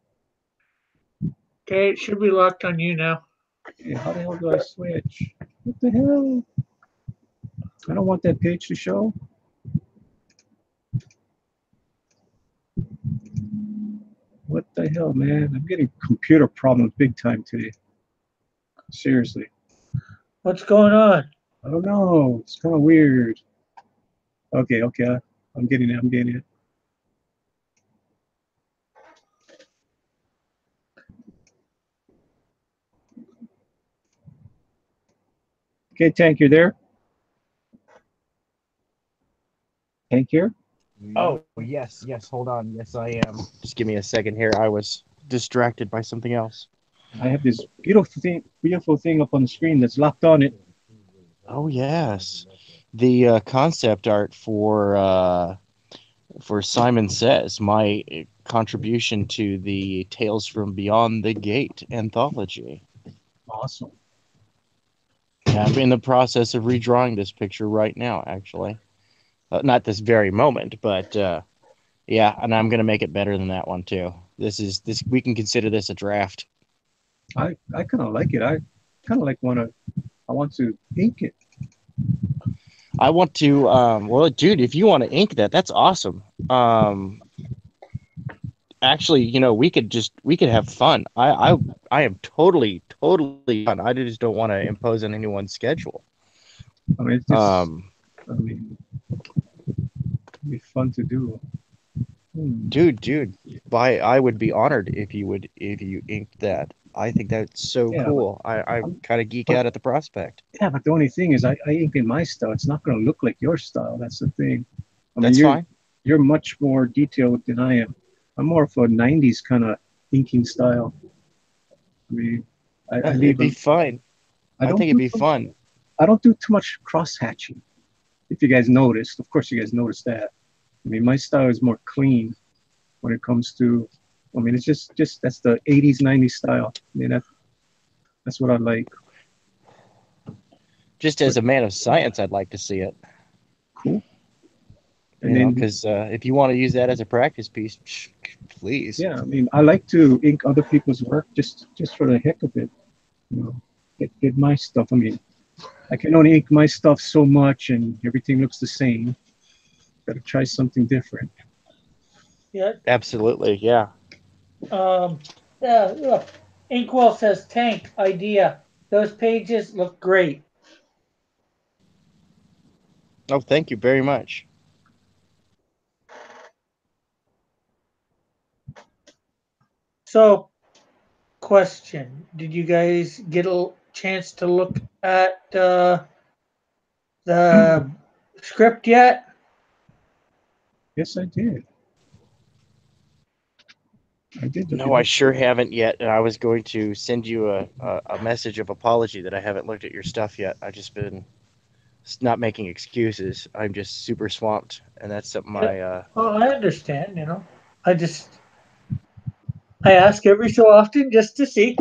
Okay, it should be locked on you now. Okay, how the hell do I switch? What the hell? I don't want that page to show. What the hell, man? I'm getting computer problems big time today. Seriously. What's going on? I don't know. It's kind of weird. Okay. I'm getting it. Okay, Tank, you're there? Tank here? Oh, yes. Hold on. Yes, I am. Just give me a second here. I was distracted by something else. I have this beautiful thing up on the screen that's locked on it. Oh, yes. The concept art for Simon Says, my contribution to the Tales from Beyond the Gate anthology. Awesome. Yeah, I'm in the process of redrawing this picture right now, actually. Not this very moment, but yeah, and I'm gonna make it better than that one too. This we can consider this a draft. I kind of like it. I kind of like I want to ink it. I want to well, dude, if you want to ink that, that's awesome. Actually, we could have fun. I am totally fun. I just don't want to impose on anyone's schedule. I mean, it'd be fun to do. Dude, I would be honored if you inked that. I think that's so Yeah, cool. I I'm- kind of geek but- out at the prospect. yeah, but the only thing is, I ink in my style. It's not going to look like your style. That's the thing. I mean, That's fine. you're much more detailed than I am. I'm more of a '90s kind of inking style. I mean, I It'd leave be them. fun. I I don't think it'd do be fun. I don't do too much cross hatching. If you guys noticed, of course you guys noticed that. I mean, my style is more clean when it comes to. I mean, it's just that's the '80s '90s style. I mean, that's what I like. Just as a man of science, I'd like to see it. Cool. You And know, then because if you want to use that as a practice piece, please. yeah, I mean, I like to ink other people's work just for the heck of it. You know, get my stuff. I mean, I can only ink my stuff so much, and everything looks the same. Got to try something different. Yeah. Absolutely, yeah. Yeah. Look, Inkwell says tank idea. Those pages look great. Oh, thank you very much. So, question: did you guys get a chance to look at the script yet? Yes, I did. I did. No, I sure haven't yet, and I was going to send you a message of apology that I haven't looked at your stuff yet. I've just been not making excuses. I'm just super swamped, and that's something Well, I understand. I ask every so often just to see.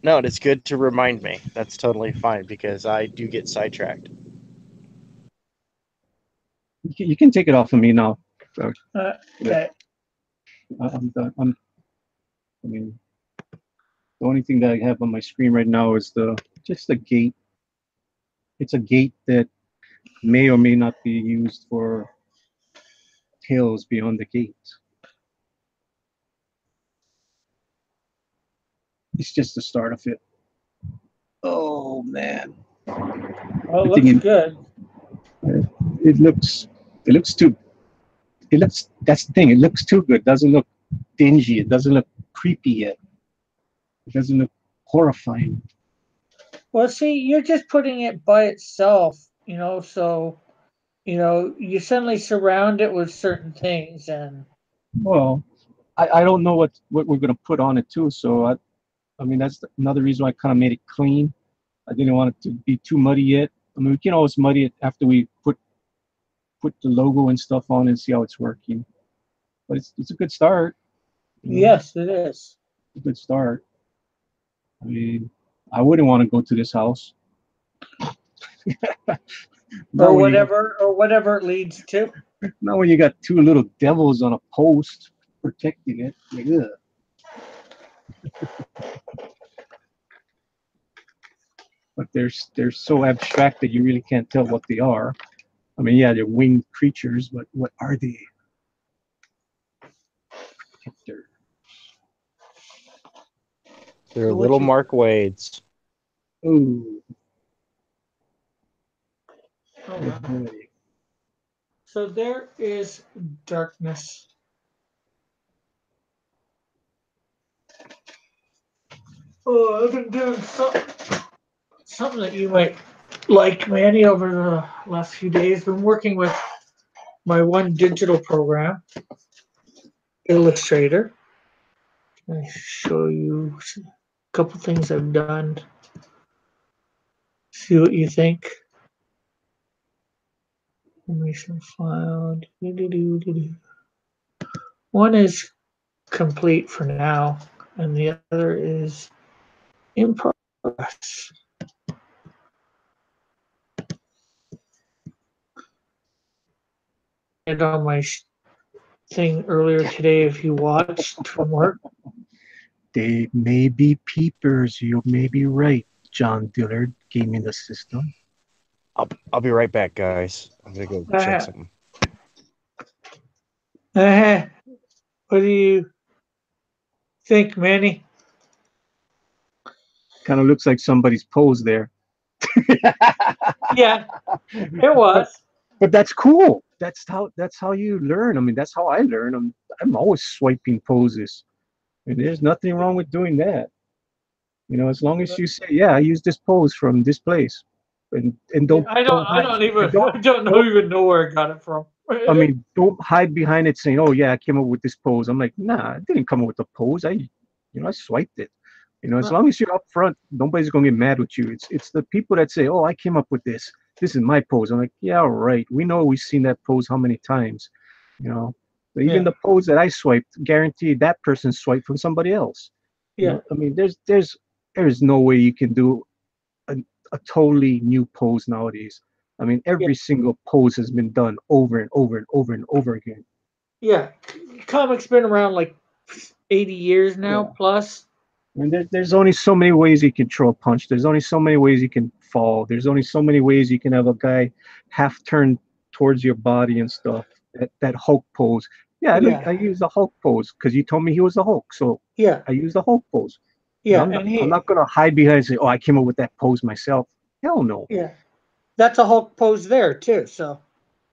No, it's good to remind me. That's totally fine because I do get sidetracked. You can take it off of me now. So, Okay. I'm done. I mean, the only thing that I have on my screen right now is just the gate. It's a gate that may or may not be used for Tales Beyond the Gate. It's just the start of it. Oh man. Well, it The thing looks in- good. It looks that's the thing, it looks too good. It doesn't look dingy, it doesn't look creepy yet. It doesn't look horrifying. Well, see, you're just putting it by itself, so, you suddenly surround it with certain things and Well, I don't know what we're gonna put on it too, so I mean that's another reason why I kind of made it clean. I didn't want it to be too muddy yet. I mean, we can always muddy it after we put the logo and stuff on and see how it's working. But it's a good start. yes, it is. A good start. I mean, I wouldn't want to go to this house. Not Or when you whatever it leads to. not when you got two little devils on a post protecting it. Like, ugh. But they're so abstract that you really can't tell what they are. I mean, yeah, they're winged creatures, but what are they? Protector. They're So what little you- Mark Wades. Oh, Oh, oh wow. boy. So there is darkness. Oh, I've been doing something that you might like, Manny, over the last few days. Been working with my one digital program, Illustrator. Let me show you a couple things I've done. See what you think. Information file. One is complete for now, and the other is in progress. And on my thing earlier today, if you watched from work, They may be peepers. You may be right, John Dillard, gaming the system. I'll be right back, guys. I'm gonna go check something. what do you think, Manny? Kind of looks like somebody's pose there. Yeah, it was. But that's cool. That's how you learn. I mean, that's how I learn. I'm always swiping poses. And there's nothing wrong with doing that. You know, as long as you say, yeah, I use this pose from this place. And don't don't I hide don't even and don't I don't know don't even know where I got it from. I mean, don't hide behind it saying, "Oh yeah, I came up with this pose." I'm like, nah, I didn't come up with the pose. I swiped it. You know, as long as you're up front, nobody's gonna get mad with you. It's the people that say, "Oh, I came up with this. This is my pose." I'm like, yeah, all right. We know we've seen that pose how many times. You know, but even Yeah, the pose that I swiped, guaranteed that person swiped from somebody else. You yeah, know, I mean, there's no way you can do a, a totally new pose nowadays. I mean, yeah, every single pose has been done over and over and over and over again. yeah. Comics been around like 80 years now Yeah. plus. I mean, there's only so many ways you can throw a punch. There's only so many ways you can fall. There's only so many ways you can have a guy half turned towards your body and stuff. That Hulk pose. Yeah, I Yeah, use the Hulk pose because you told me he was a Hulk, so yeah, I use the Hulk pose. You know, yeah. And I'm he, not gonna hide behind and say, "Oh, I came up with that pose myself." Hell no. yeah, that's a Hulk pose there too. So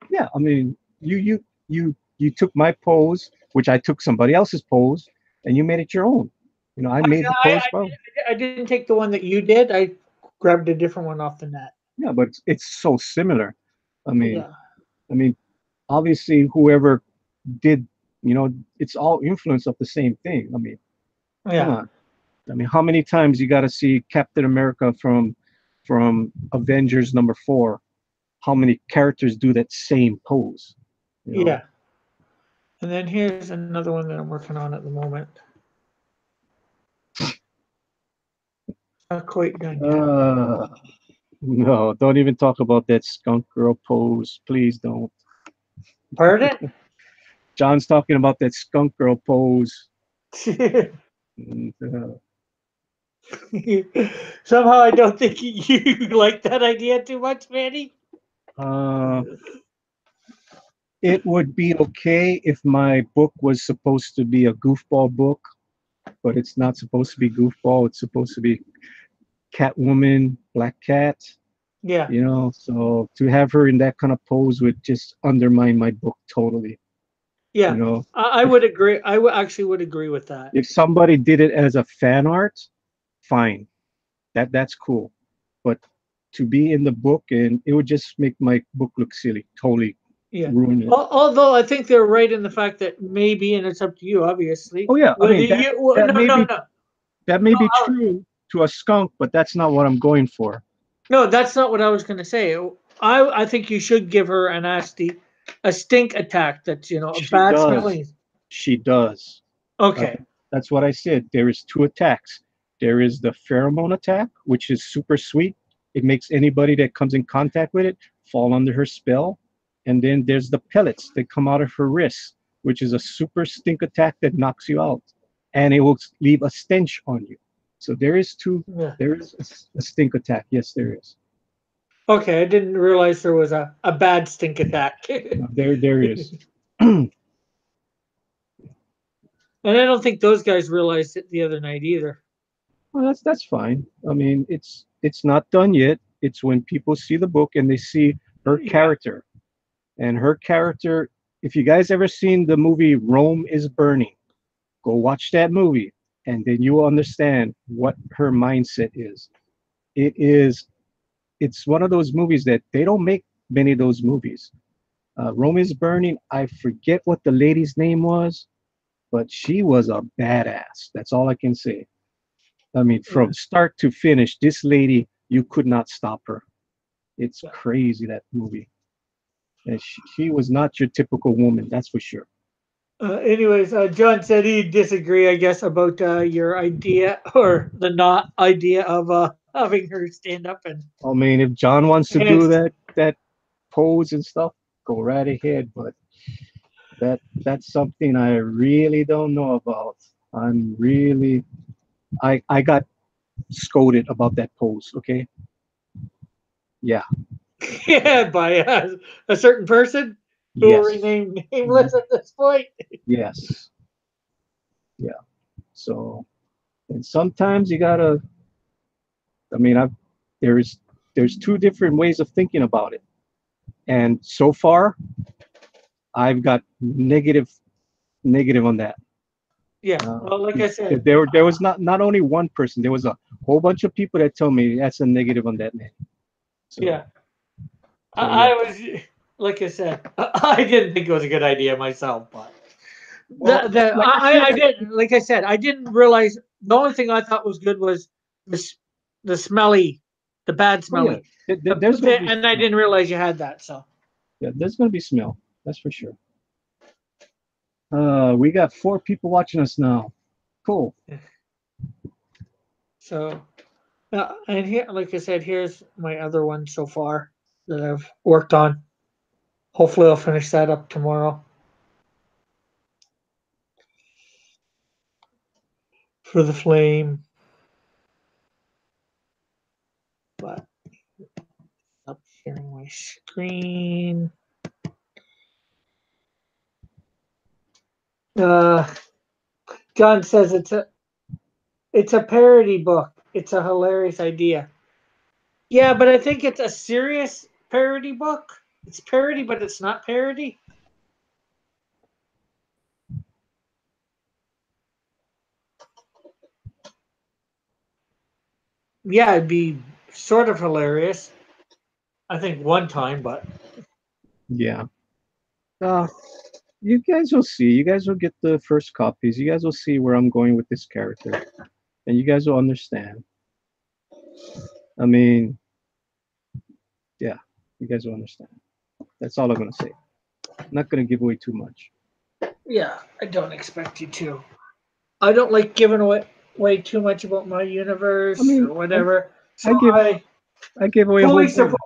Yeah, I mean, you took my pose, which I took somebody else's pose, and you made it your own. You know, I made the pose. Well, I didn't take the one that you did. I grabbed a different one off the net. yeah, but it's so similar. I mean, Yeah, I mean, obviously, whoever did, you know, it's all influence of the same thing. I mean, come yeah, on. I mean, how many times you got to see Captain America from Avengers #4? How many characters do that same pose? You know, yeah. And then here's another one that I'm working on at the moment. Not quite done yet. uh, no, don't even talk about that skunk girl pose. Please don't. Pardon? John's talking about that skunk girl pose. And, Somehow I don't think you like that idea too much, Manny. uh, it would be okay if my book was supposed to be a goofball book, but it's not supposed to be goofball. It's supposed to be Catwoman, Black Cat, Yeah, you know. So to have her in that kind of pose would just undermine my book totally. You yeah. know, I if would agree. Actually would agree with that. if somebody did it as a fan art, fine. That's cool. But to be in the book and it would just make my book look silly, totally Yeah. ruin it. Although I think they're right in the fact that maybe, and it's up to you, obviously, Oh yeah, I whether mean you. Well, that may be no. that may be No, true to a skunk, but that's not what I'm going for. no, that's not what I was going to say. I think you should give her a nasty, a stink attack. That's a She bad does. smelling. She does. Uh, Okay. that's what I said. There is two attacks. There is the pheromone attack, which is super sweet. It makes anybody that comes in contact with it fall under her spell. And then there's the pellets that come out of her wrists, which is a super stink attack that knocks you out. And it will leave a stench on you. So Yeah. there is a stink attack. Yes, there is. Okay. I didn't realize there was a bad stink attack. There is. And I don't think those guys realized it the other night either. Well, that's fine. I mean, it's not done yet. It's when people see the book and they see her Yeah. character. And her character, if you guys ever seen the movie Rome is Burning, go watch that movie and then you will understand what her mindset is. It is it's one of those movies that they don't make many of those movies. Rome is Burning, I forget what the lady's name was, but she was a badass. That's all I can say. I mean, Yeah. from start to finish, this lady, you could not stop her. It's Yeah. crazy, that movie. And she was not your typical woman, that's for sure. Anyways, John said he'd disagree, I guess, about your idea or the not idea of having her stand up I mean, if John wants to do and that pose and stuff, go right ahead. But that's something I really don't know about. I'm really I got scolded about that pose. Okay, yeah, yeah, by a certain person who will yes, remain nameless at this point. yes, yeah. So and sometimes you gotta. I mean, there's there's two different ways of thinking about it, and so far I've got negative on that. Yeah. Well, like I said, There was not only one person. There was a whole bunch of people that told me that's a negative on that man. So, yeah. so yeah. I was, like I said, I didn't think it was a good idea myself, but Well, like I I said, didn't, like I said, I didn't realize the only thing I thought was good was the smelly, the bad oh yeah, smelly, there's gonna be and I didn't realize you had that. So yeah, there's gonna be smell. That's for sure. We got 4 people watching us now. Cool. so and here, like I said, here's my other one so far that I've worked on. Hopefully, I'll finish that up tomorrow for the flame. But up sharing my screen. Uh, John says it's a parody book. It's a hilarious idea. Yeah, but I think it's a serious parody book. It's parody, but it's not parody. Yeah, it'd be sort of hilarious. I think one time, but Yeah. Uh, you guys will see. You guys will get the first copies. You guys will see where I'm going with this character, and you guys will understand. I mean, yeah, you guys will understand. That's all I'm gonna say. I'm not gonna give away too much. yeah, I don't expect you to. I don't like giving away too much about my I universe mean, or whatever. I So give I I gave away a whole fully bunch. support.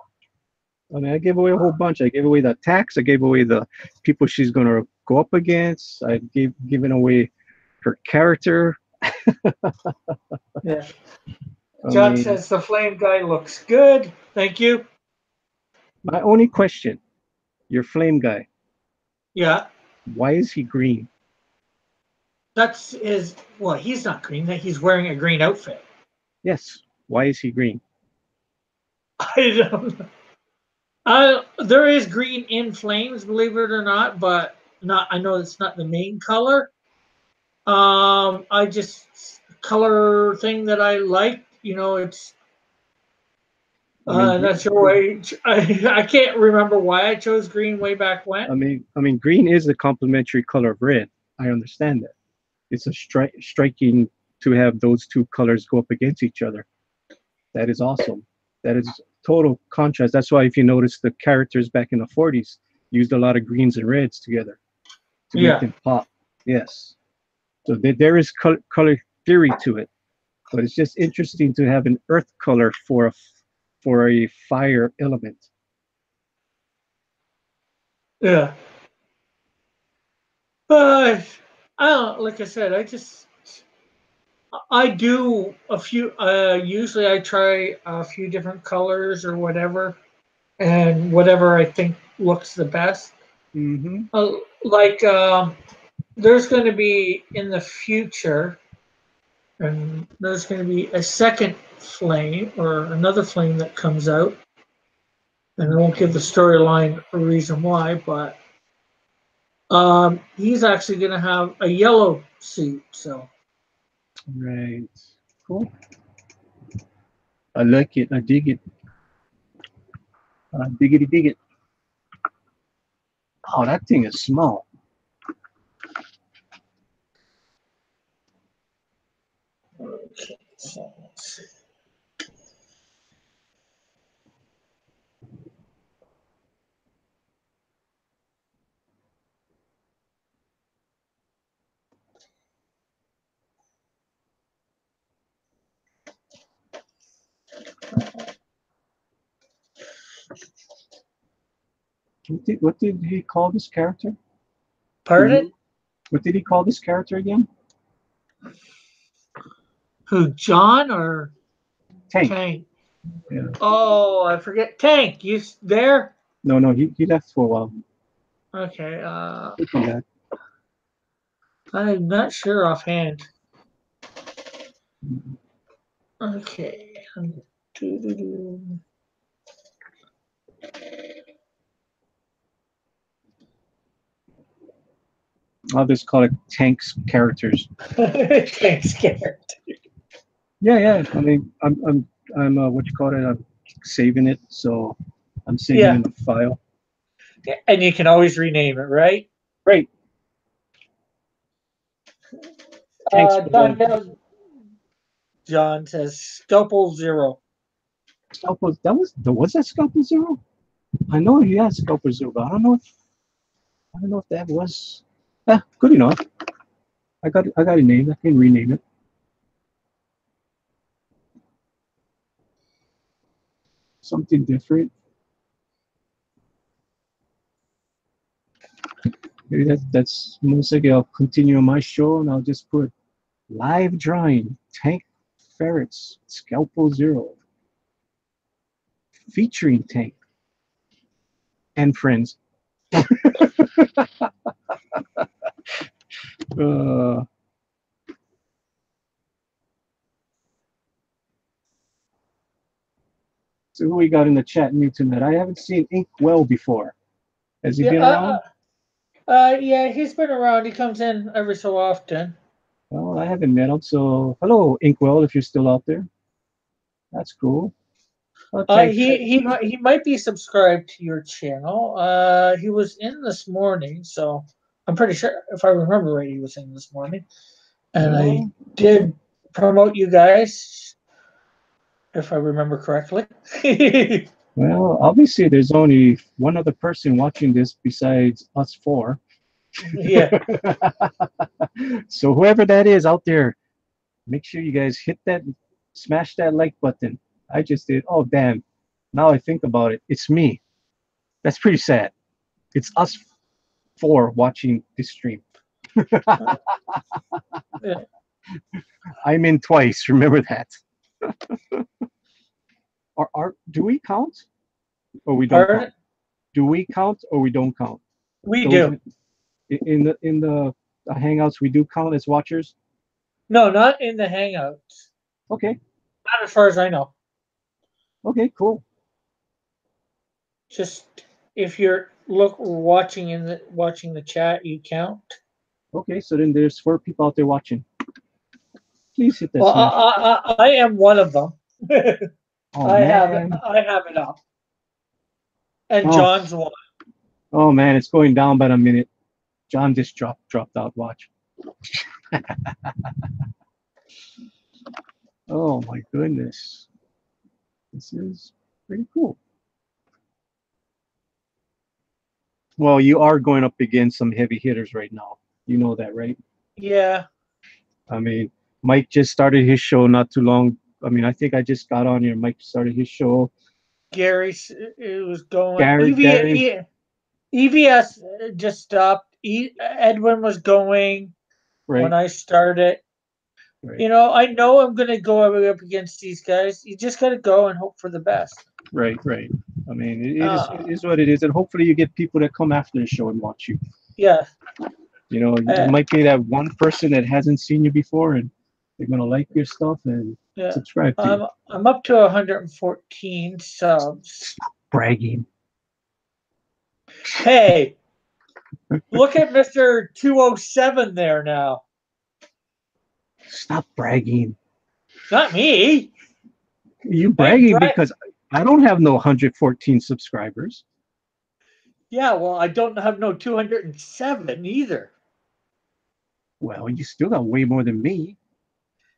I mean, I gave away a whole bunch. I gave away the attacks. I gave away the people she's gonna go up against. I gave given away her character. Yeah. I John mean, says the flame guy looks good. Thank you. my only question: your flame guy, Yeah, why is he green? that's his. Well, he's not green. He's wearing a green outfit. Yes, why is he green? I don't know. There is green in flames, believe it or not, but not. I know it's not the main color. I just color thing that I like. You know, it's. I mean, Not sure why. I can't remember why I chose green way back when. I mean, green is the complementary color of red. I understand that. It's a striking to have those two colors go up against each other. That is awesome. That is total contrast. That's why if you notice the characters back in the 40s used a lot of greens and reds together to make Yeah, them pop. Yes. So there is color theory to it, but it's just interesting to have an earth color for a fire element. yeah. I don't. Like I said, I do a few. Usually, I try a few different colors or whatever, and whatever I think looks the best. Mm-hmm. Uh, like there's going to be in the future, and there's going to be a second flame or another flame that comes out, and I won't give the storyline a reason why, but he's actually going to have a yellow suit. So Right. Cool. I like it. I dig it. I diggity dig it. Oh, that thing is small. okay, so let's see. What did he call this character? Pardon? What did he call this character again? Who, John or Tank. Tank? Yeah. Oh, I forget. Tank, you there? No, no, he left for a while. Okay. He'll come back. I'm not sure offhand. Okay. Doo-doo-doo. I'll just call it Tanks characters. Thanks, Garrett. Yeah. I mean, I'm what you call it? I'm saving it, so I'm saving Yeah. in the file. And you can always rename it, right? Great. Thanks for John says Scalpel Zero. Scalpel. Was that Scalpel Zero? I know he had Scalpel Zero, but I don't know if that was. Good enough. I got a name. I can rename it. Something different. Maybe that's most likely. I'll continue on my show and I'll just put live drawing Tank Ferrets Scalpel Zero featuring Tank and friends. So who we got in the chat new tonight? I haven't seen Inkwell before. Has he been around? Yeah, he's been around. He comes in every so often. Well, I haven't met him, so hello, Inkwell, if you're still out there. That's cool. He might be subscribed to your channel. He was in this morning, so I'm pretty sure, if I remember right, he was in this morning. And I did promote you guys, if I remember correctly. Well, obviously, there's only one other person watching this besides us four. Yeah. So whoever that is out there, make sure you guys smash that like button. I just did. Oh, damn. Now I think about it. It's me. That's pretty sad. It's us four watching this stream. Yeah. I'm in twice. Remember that. Do we count? Or we don't count? Do we count or we don't count? We do. In the Hangouts, we do count as watchers? No, not in the Hangouts. Okay. Not as far as I know. Okay, cool. Just if you're watching the chat, you count. Okay, so then there's 4 people out there watching. Please hit that Well, smash. I am one of them. I have it up. And John's one. Oh man, it's going down by a minute. John just dropped out. Watch. Oh my goodness. This is pretty cool. Well, you are going up against some heavy hitters right now. You know that, right? Yeah. I mean, Mike just started his show not too long. I mean, I think I just got on here. Mike started his show. Gary, it was going. Gary. EVS just stopped. Edwin was going when I started. Right. You know, I know I'm going to go up against these guys. You just got to go and hope for the best. Right. I mean, it is what it is. And hopefully you get people that come after the show and watch you. Yeah. You know, it might be that one person that hasn't seen you before and they're going to like your stuff and subscribe to you. I'm up to 114 subs. Stop bragging. Hey, look at Mr. 207 there now. Stop bragging. Not me. You bragging because I don't have no 114 subscribers. Yeah, well, I don't have no 207 either. Well, you still got way more than me.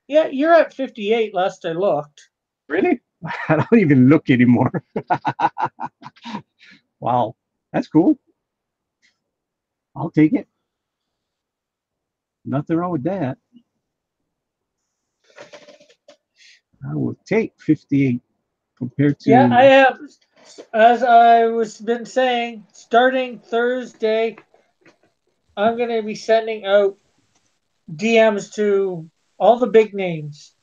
Yeah, you're at 58 last I looked. Really? I don't even look anymore. Wow, that's cool. I'll take it. Nothing wrong with that. I will take 58 compared to... Yeah, I have, as I been saying, starting Thursday, I'm going to be sending out DMs to all the big names.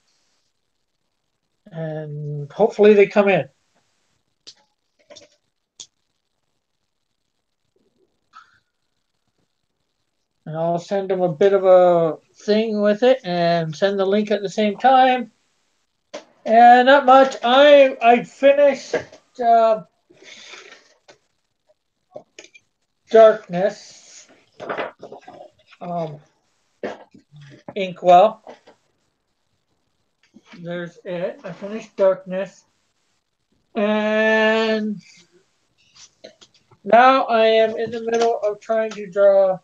And hopefully they come in. And I'll send them a bit of a thing with it and send the link at the same time. And not much. I finished Darkness. Inkwell. There's it. I finished Darkness. And now I am in the middle of trying to draw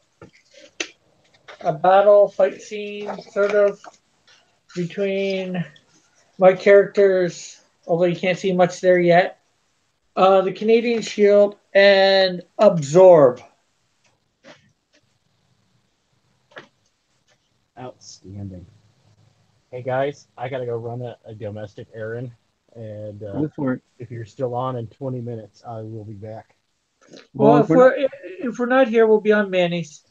a battle fight scene, sort of, between my characters, although you can't see much there yet. The Canadian Shield and Absorb. Outstanding. Hey guys, I gotta go run a domestic errand, and Go for it. if you're still on in 20 minutes, I will be back. Well, Well, if we're not here, we'll be on Manny's.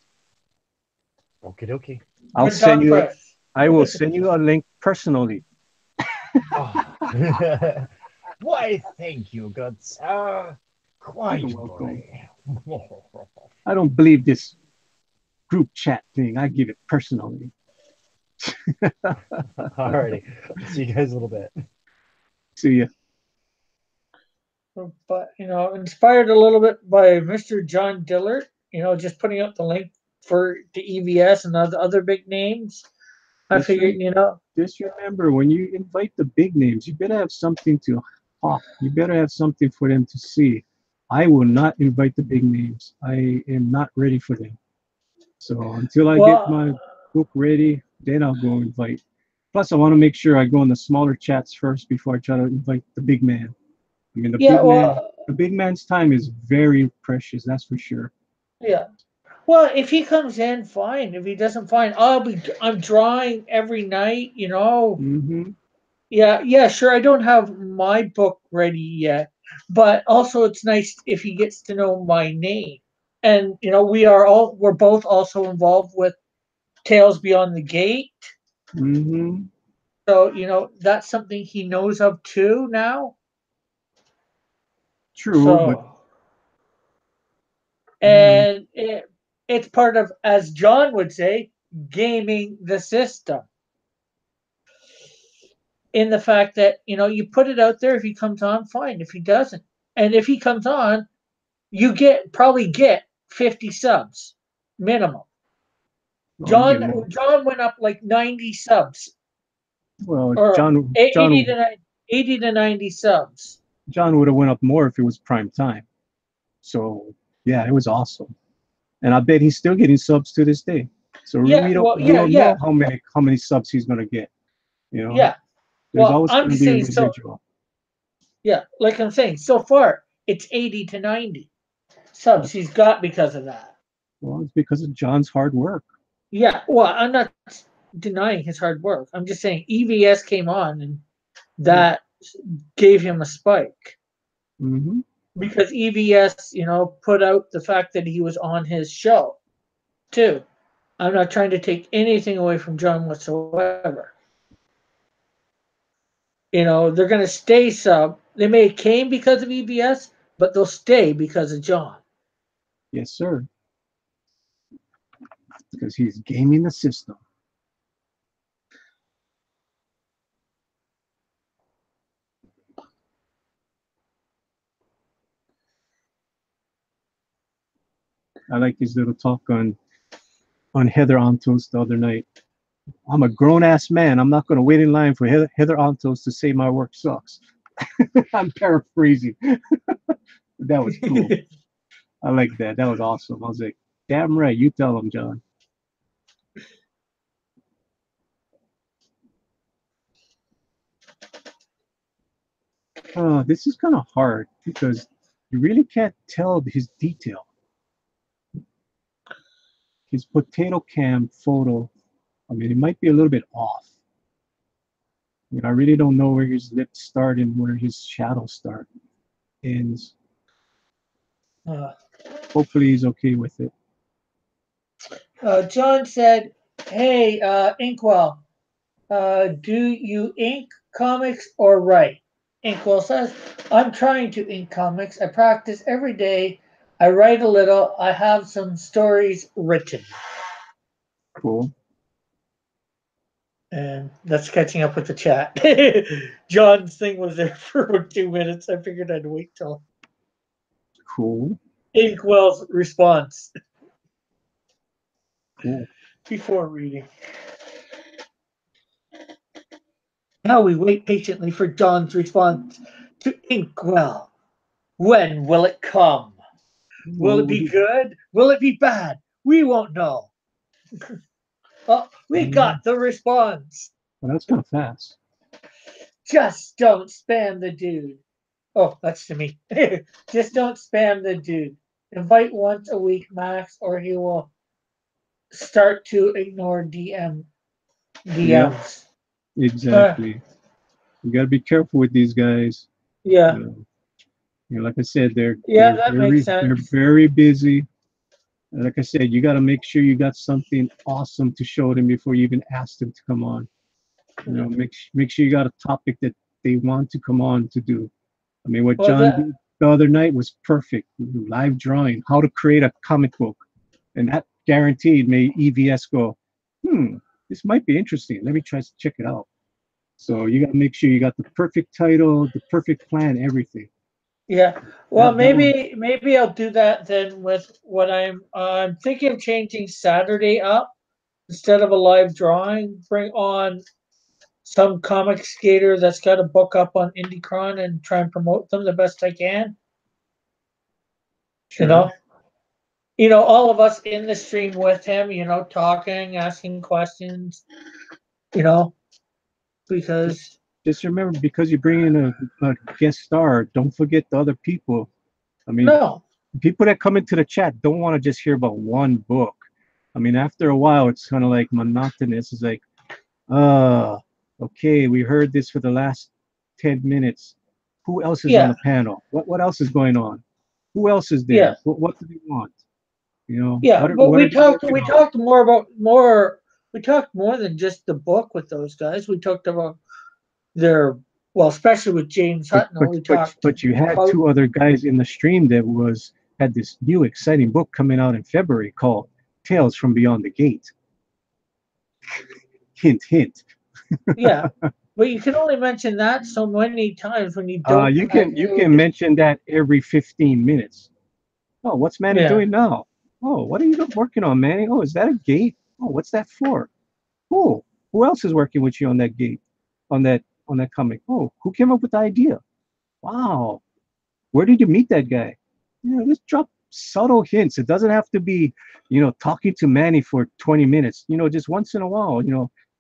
Okie dokie. I'll Good send talk, you. Chris. I will send you a link personally. Oh. Why, thank you, good sir. Quite You're welcome. brave. I don't believe this group chat thing. I give it personally. Alrighty. See you guys a little bit. See ya. But, inspired a little bit by Mr. John Dillard, just putting up the link for the EVS and the other big names. I That's figured, right. Just remember, when you invite the big names, you better have something to hawk. You better have something for them to see. I will not invite the big names. I am not ready for them. So until I get my book ready, then I'll go invite. Plus, I want to make sure I go in the smaller chats first before I try to invite the big man. I mean, the big man's time is very precious. That's for sure. Yeah. Well, if he comes in, fine. If he doesn't, fine. I'm drawing every night, Mm-hmm. Yeah, sure. I don't have my book ready yet, but also it's nice if he gets to know my name. And we're both also involved with Tales Beyond the Gate. Mm-hmm. So, that's something he knows of too now. True, but So, and it's part of, as John would say, gaming the system. In the fact that, you put it out there. If he comes on, fine. If he doesn't, and if he comes on, you probably get 50 subs minimum. John went up like 90 subs. Well, Or John 80 to 90 subs. John would have went up more if it was prime time. So yeah, it was awesome, and I bet he's still getting subs to this day. So we don't know how many subs he's gonna get. Yeah. There's always going to be a residual. Yeah, like I'm saying, so far it's 80 to 90 subs he's got because of that. Well, it's because of John's hard work. Yeah, well, I'm not denying his hard work. I'm just saying EVS came on and that gave him a spike. Mm-hmm. Because EVS, put out the fact that he was on his show, too. I'm not trying to take anything away from John whatsoever. They're going to stay sub. They may have came because of EVS, but they'll stay because of John. Yes, sir. Because he's gaming the system. I like his little talk on Heather Antos the other night. I'm a grown-ass man. I'm not going to wait in line for Heather Antos to say my work sucks. I'm paraphrasing. That was cool. I like that. That was awesome. I was like, damn right. You tell him, John. This is kind of hard because you really can't tell his detail. His potato cam photo, I mean, it might be a little bit off. I really don't know where his lips start and where his shadows start. Ends. Hopefully he's okay with it. John said, hey, Inkwell, do you ink comics or write? Inkwell says, I'm trying to ink comics. I practice every day. I write a little. I have some stories written. Cool. And that's catching up with the chat. John's thing was there for 2 minutes. I figured I'd wait till. Cool. Inkwell's response. Cool. before reading. Now we wait patiently for John's response to Inkwell. When will it come? Will it be good? Will it be bad? We won't know. Oh, we got the response. Well, that's kind of fast. Just don't spam the dude. Oh, that's to me. Just don't spam the dude. Invite once a week max, or he will start to ignore DMs. Exactly. You got to be careful with these guys. Yeah. Like I said, they're That makes they're sense. very busy. And like I said, you got to make sure you got something awesome to show them before you even ask them to come on. Make sure you got a topic that they want to come on to do. I mean, what John did the other night was perfect. Live drawing, how to create a comic book, and that guaranteed made EVS go, this might be interesting. Let me try to check it out. So you got to make sure you got the perfect title, the perfect plan, everything. Yeah. Well, maybe I'll do that then with what I'm thinking of changing Saturday up instead of a live drawing. Bring on some comic skater that's got a book up on IndieCron and try and promote them the best I can. Sure. All of us in the stream with him, talking, asking questions, because just remember, because you bring in a guest star, don't forget the other people. I mean, people that come into the chat don't want to just hear about one book. I mean, after a while, it's kind of like monotonous. It's like, okay, we heard this for the last 10 minutes. Who else is on the panel? What else is going on? Who else is there? Yeah. What do they want? But we talked more than just the book with those guys. We talked about especially with James Hutton. But you had two other guys in the stream that had this new exciting book coming out in February called Tales from Beyond the Gate. Hint, hint. Yeah, but you can only mention that so many times when you don't. You can mention that every 15 minutes. Oh, what's Manny doing now? Oh, what are you working on, Manny? Oh, is that a gate? Oh, what's that for? Oh, who else is working with you on that gate? On that comic? Oh, who came up with the idea? Wow, where did you meet that guy? Just drop subtle hints. It doesn't have to be, talking to Manny for 20 minutes. Just once in a while,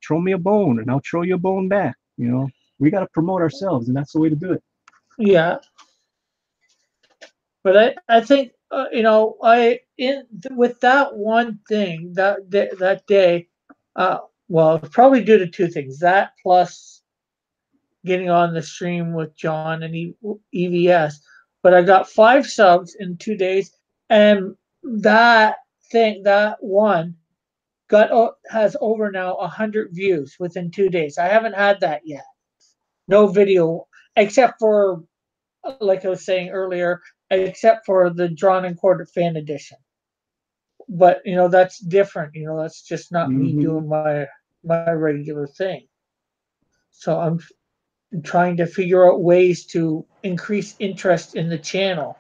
throw me a bone and I'll throw you a bone back. We got to promote ourselves, and that's the way to do it. Yeah. But I think with that one thing that day, well, probably due to two things. That plus getting on the stream with John and EVS. But I got 5 subs in 2 days, and that one has over now 100 views within 2 days. I haven't had that yet. No video, except for, like I was saying earlier, except for the drawn and quartered fan edition. But that's different. That's just not me doing my regular thing. So I'm trying to figure out ways to increase interest in the channel.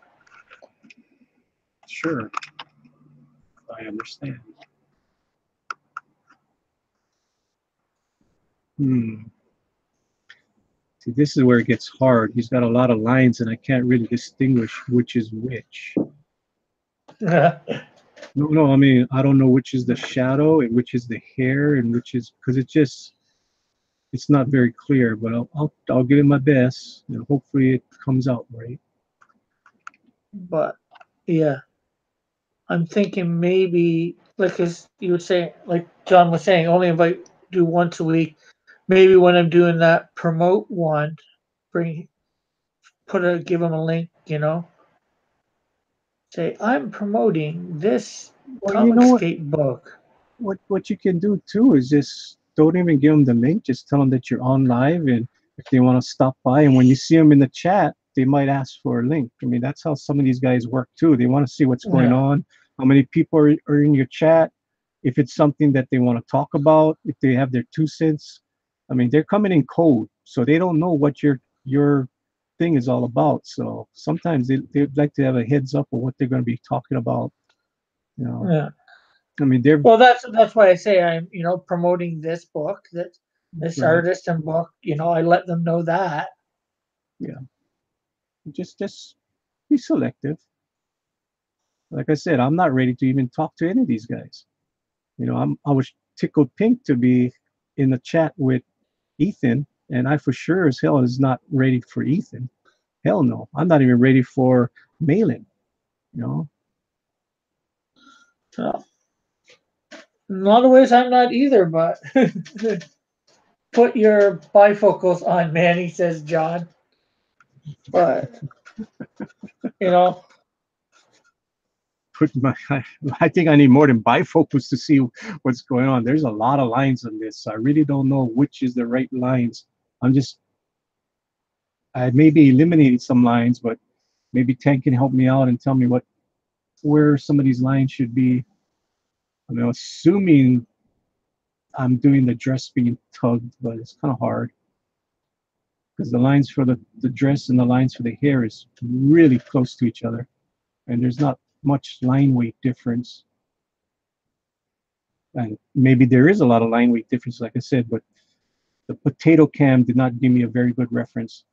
Sure, I understand. See, this is where it gets hard. He's got a lot of lines, and I can't really distinguish which is which. No, I mean, I don't know which is the shadow and which is the hair and which is, because it's not very clear. But I'll give it my best, and hopefully it comes out right. But yeah, I'm thinking maybe, like as you would say, like John was saying, only do once a week. Maybe when I'm doing that promote one, give them a link, say I'm promoting this Comicscape book. What you can do too is just don't even give them the link. Just tell them that you're on live, and if they want to stop by, and when you see them in the chat, they might ask for a link. I mean, that's how some of these guys work too. They want to see what's going on, how many people are in your chat, if it's something that they want to talk about, if they have their 2 cents. I mean, they're coming in cold, so they don't know what your thing is all about. So sometimes they'd like to have a heads up of what they're going to be talking about. Yeah. I mean, they're Well, that's why I say I'm, promoting this book, that this right. artist and book. I let them know that. Just be selective. Like I said, I'm not ready to even talk to any of these guys. I was tickled pink to be in the chat with Ethan, and I for sure as hell is not ready for Ethan. Hell no, I'm not even ready for Malin. So, in a lot of ways, I'm not either. But put your bifocals on, Manny, says John. But Put my, I think I need more than bifocals to see what's going on. There's a lot of lines on this. So I really don't know which is the right lines. I maybe eliminated some lines, but maybe Tank can help me out and tell me where some of these lines should be. I'm assuming I'm doing the dress being tugged, but it's kind of hard because the lines for the dress and the lines for the hair is really close to each other, and there's not much line weight difference. And maybe there is a lot of line weight difference, like I said, but the potato cam did not give me a very good reference.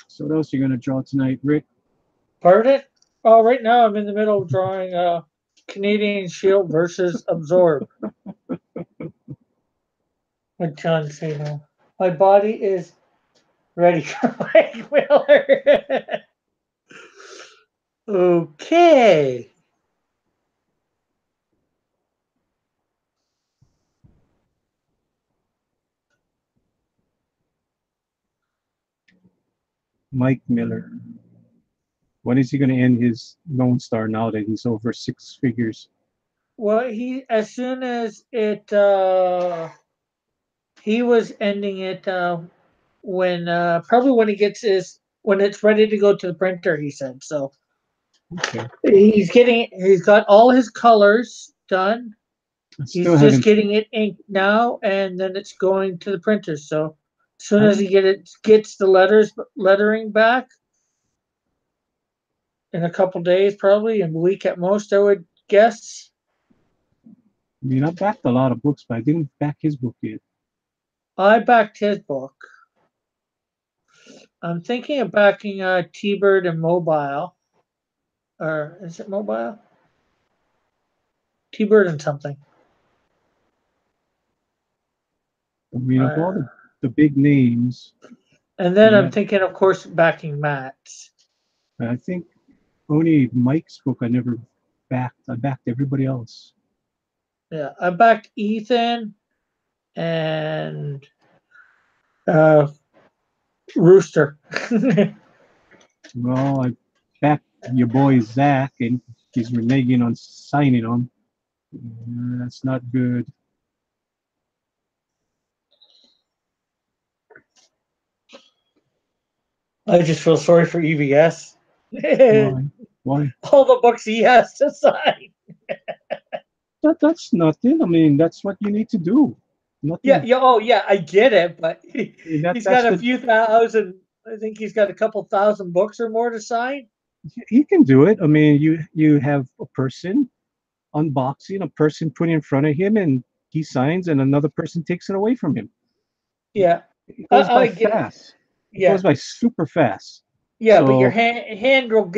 So what else are you going to draw tonight, Rick? pardon? Oh, right now I'm in the middle of drawing Canadian Shield versus Absorb. What John say now? My body is ready for Mike Miller. Okay. Mike Miller. When is he going to end his Lone Star now that he's over 6 figures? Well, as soon as he was ending it when probably when when it's ready to go to the printer, he said. So Okay. he's got all his colors done. He's just haven't. getting it inked now, and then it's going to the printer. So as soon as he gets the lettering back in a couple days, probably in a week at most, I would guess. I mean, I backed a lot of books, but I didn't back his book yet. I backed his book. I'm thinking of backing T-Bird and Mobile. Or is it Mobile? T-Bird and something. I mean, of all the big names. And then I'm thinking, of course, backing Matt's. I think only Mike's book I never backed. I backed everybody else. Yeah, I backed Ethan and Rooster. Well, I backed your boy Zach, and he's reneging on signing on. That's not good. I just feel sorry for EVS. Why? All the books he has to sign. That's nothing. I mean, that's what you need to do. Nothing. Yeah. Oh, yeah. I get it, but he's got a the, few thousand. I think he's got a couple thousand books or more to sign. He can do it. I mean, you have a person unboxing, a person putting in front of him, and he signs, and another person takes it away from him. Yeah, it goes by fast. It goes by super fast. Yeah, so, but your hand will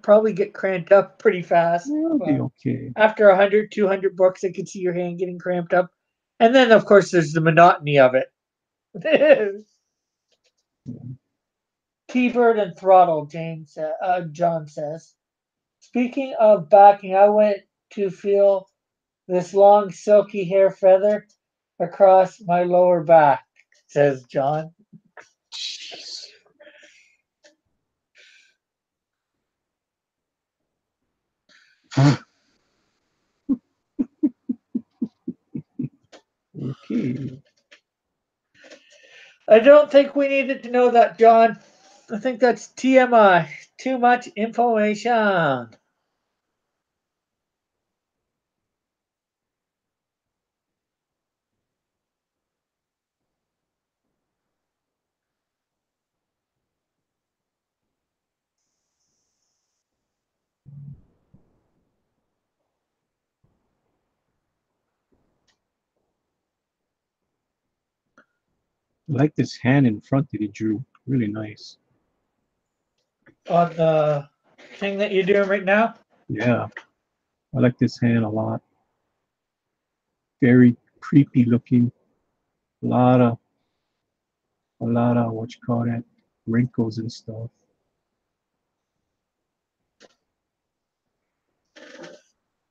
probably get cramped up pretty fast. It'll be okay. After 100, 200 books, I can see your hand getting cramped up. And then, of course, there's the monotony of it. T-Bird and Throttle, John says. Speaking of backing, I went to feel this long, silky hair feather across my lower back, says John. Okay. I don't think we needed to know that, John. I think that's TMI. Too much information. I like this hand in front that he drew. Really nice. On the thing that you're doing right now? Yeah, I like this hand a lot. Very creepy looking. A lot of what you call that, wrinkles and stuff.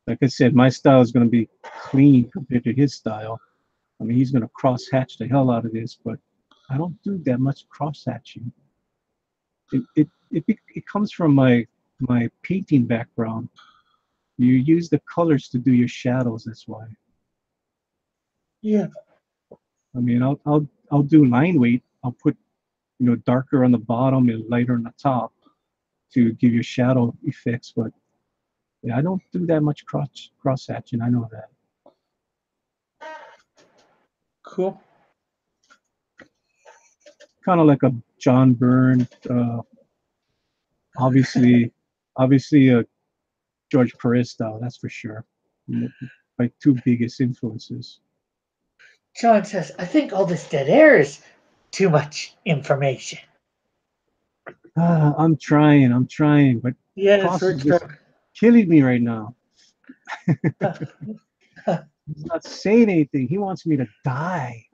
Like I said, my style is going to be clean compared to his style. I mean, he's going to cross hatch the hell out of this, but I don't do that much cross hatching. It comes from my painting background. You use the colors to do your shadows. That's why. Yeah. I mean, I'll do line weight. I'll put darker on the bottom and lighter on the top to give you shadow effects. But yeah, I don't do that much cross hatching. I know that. Cool. Kind of like a John Byrne, obviously a George Perez style. That's for sure. My two biggest influences. John says, I think all this dead air is too much information. I'm trying, but Yeah, Cross it's is just killing me right now. Rick. He's not saying anything. He wants me to die.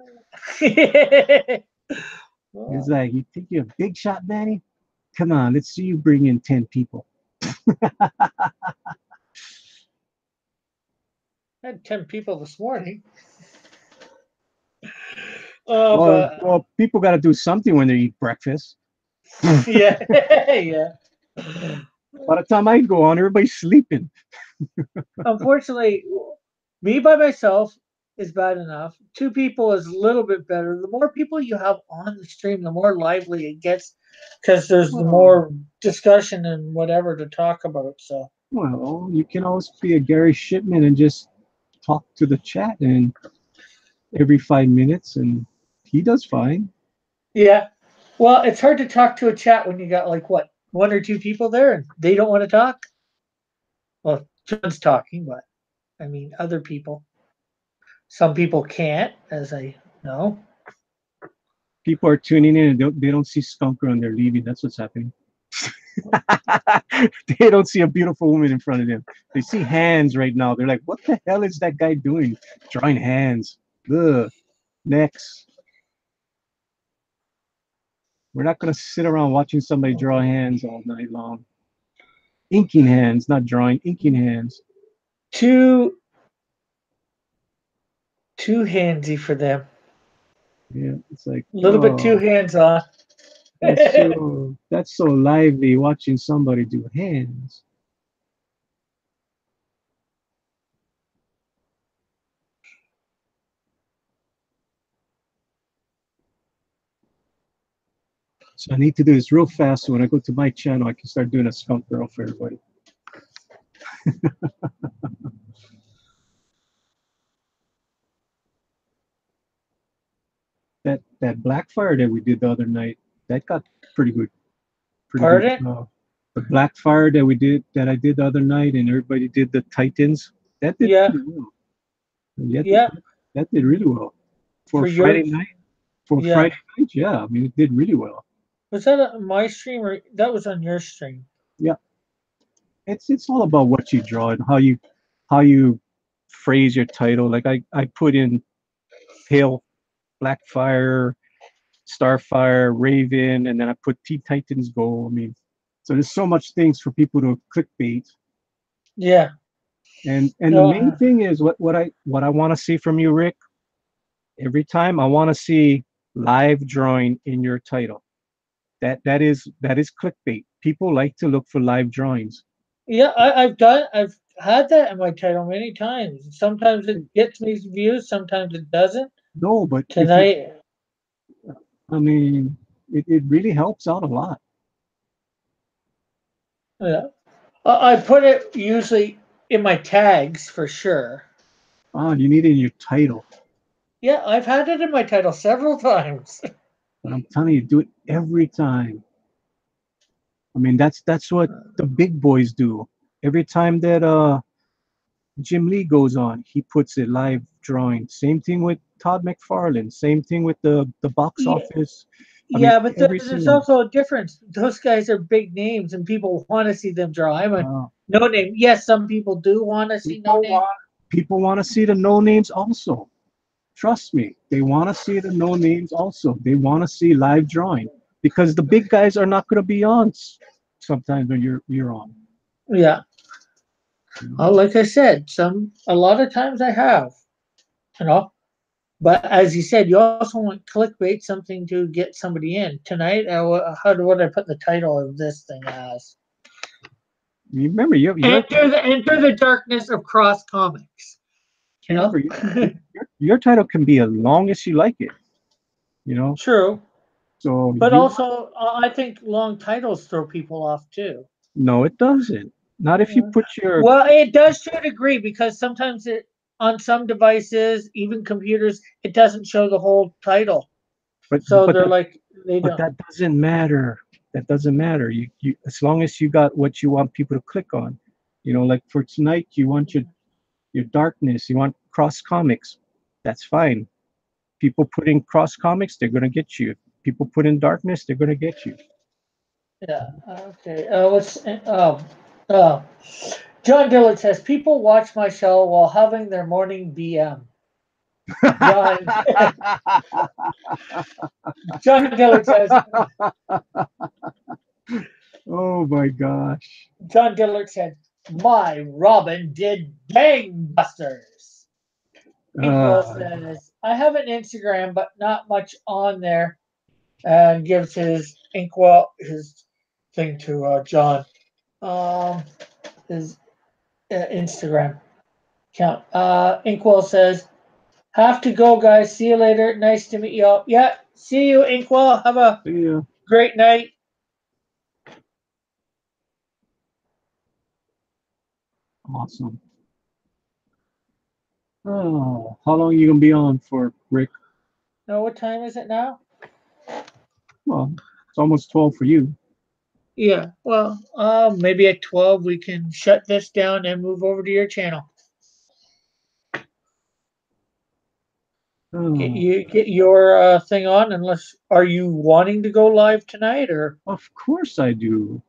He's like, you think you're a big shot, Manny? Come on, let's see you bring in 10 people. I had 10 people this morning. Well, people got to do something when they eat breakfast. Yeah, yeah. By the time I go on, everybody's sleeping. Unfortunately, me by myself is bad enough. Two people is a little bit better. The more people you have on the stream, the more lively it gets because there's the more discussion and whatever to talk about. So, well, you can always be a Gary Shipman and just talk to the chat and every 5 minutes, and he does fine. yeah. Well, it's hard to talk to a chat when you got like what, one or two people there and they don't want to talk. Well, John's talking, but I mean, other people. Some people can't, as I know. People are tuning in and they don't see Skunker and they're leaving. That's what's happening. They don't see a beautiful woman in front of them. They see hands right now. They're like, what the hell is that guy doing? Drawing hands. Ugh. Next. We're not going to sit around watching somebody draw hands all night long. Inking hands, not drawing, inking hands. Too handsy for them. Yeah, it's like A little bit too hands on. That's so lively watching somebody do hands. So I need to do this real fast so when I go to my channel, I can start doing a skunk girl for everybody. that Blackfire that we did the other night, that got pretty good. Pardon? Good. The Blackfire that I did the other night, and everybody did the Titans. That did pretty well. Yeah. That did really well for Friday night. Friday night, yeah. I mean, it did really well. Was that on my stream or that was on your stream? Yeah. It's all about what you draw and how you phrase your title. Like I put in Pale Blackfire, Starfire, Raven, and then I put Teen Titans Go. I mean, so there's so much things for people to clickbait. Yeah. And the main thing is what I want to see from you, Rick. Every time I want to see live drawing in your title. That is clickbait. People like to look for live drawings. Yeah, I've had that in my title many times. Sometimes it gets me views, sometimes it doesn't. No, but tonight, I mean, it really helps out a lot. Yeah. I put it usually in my tags for sure. Oh, you need it in your title. Yeah, I've had it in my title several times. But I'm telling you, do it every time. I mean, that's what the big boys do. Every time that Jim Lee goes on, he puts a live drawing. Same thing with Todd McFarlane. Same thing with the box Yeah, office. I mean, yeah, but every there's single. also a difference. Those guys are big names, and people want to see them draw. I'm a Uh, no name. Yes, some people do want to see no people name. want people want to see the no names also. Trust me, they want to see the no names also. They want to see live drawing because the big guys are not going to be on sometimes when you're on. Yeah. You know? Well, like I said, a lot of times I have, you know. But as you said, you also want clickbait, something to get somebody in. Tonight, what did I put the title of this thing as? Remember, Enter the darkness of cross comics. You know, remember your title can be as long as you like it. You know, true. so But you also, I think long titles throw people off too. no, it doesn't. Not if you Uh, put your Well, it does to a degree because sometimes on some devices, even computers, it doesn't show the whole title. but So but they're that like, they but don't. that doesn't matter. That doesn't matter. You as long as you got what you want people to click on. You know, like for tonight, you want your darkness. You want cross comics. That's fine. People put in cross comics, they're gonna get you. People put in darkness, they're gonna get you. Yeah. Okay. Uh, John Dillard says people watch my show while having their morning BM. John John Dillard says Oh my gosh. John Dillard said my Robin did gangbusters. Inkwell Uh, says I have an Instagram but not much on there, and gives his Inkwell his thing to John. Um, his Instagram account. Inkwell says have to go, guys. See you later. Nice to meet you all. Yeah, see you, Inkwell. Have a yeah, great night. awesome. Oh, how long are you gonna be on for, Rick? Now, what time is it now? Well, it's almost 12 for you. Yeah, well, maybe at 12 we can shut this down and move over to your channel. Oh, Get your thing on. Unless are you wanting to go live tonight or? of course I do.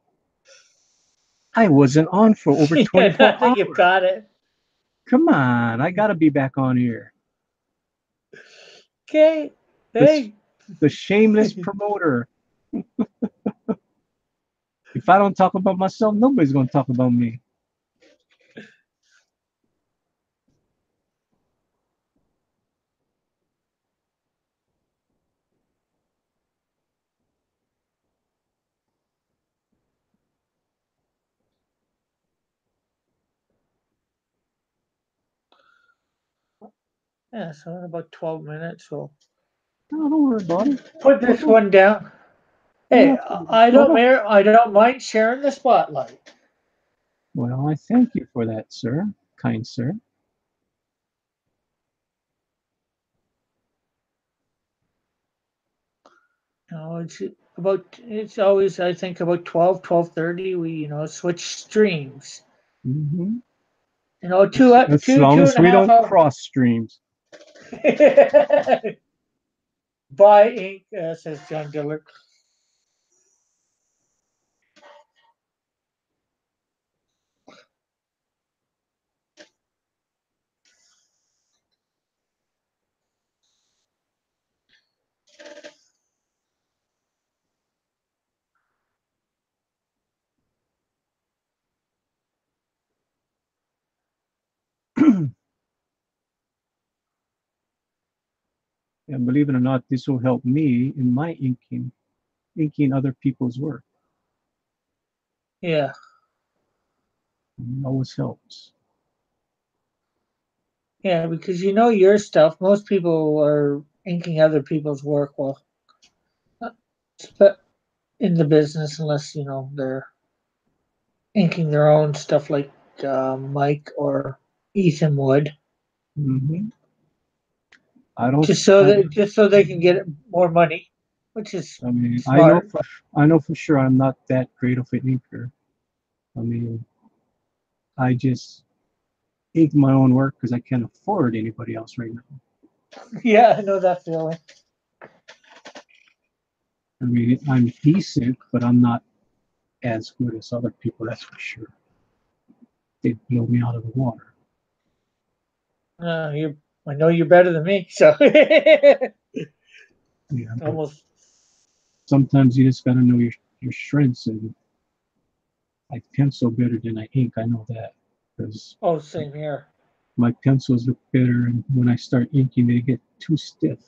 I wasn't on for over Yeah, 24 I think you've hours. got it. Come on, I gotta be back on here. Okay. This Hey. the shameless promoter. If I don't talk about myself, nobody's gonna talk about me. Yeah, so in about 12 minutes we'll No, don't worry about it. put Well, this one down. Hey, yeah, well, I don't mind sharing the spotlight. well, I thank you for that, sir, kind sir. It's always I think about 12:30 we switch streams. Hmm. As Two long two as and a we half don't hours. cross streams. Buy ink, says John Dillard. And believe it or not, this will help me in my inking other people's work. Yeah, It always helps. yeah, because your stuff. Most people are inking other people's work. Well, but in the business, unless they're inking their own stuff like Mike or Ethan would, Hmm. I don't. just so they can get more money, which is I mean, smart. I know for sure I'm not that great of an inker. I mean, I just ink my own work because I can't afford anybody else right now. Yeah, I know that feeling. I mean, I'm decent, but I'm not as good as other people. That's for sure. They blow me out of the water. You, I know you're better than me, so Yeah, but almost. sometimes you just gotta know your strengths, and I pencil better than I ink. I know that because Oh, same here. my pencils look better, and when I start inking, they get too stiff.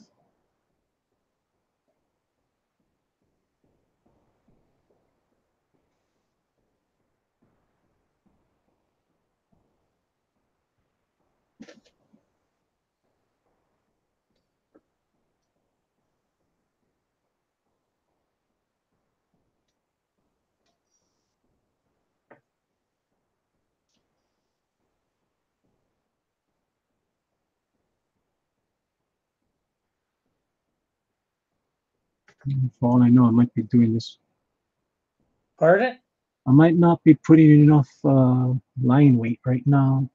For all I know, I might be doing this. Pardon? I might not be putting in enough line weight right now,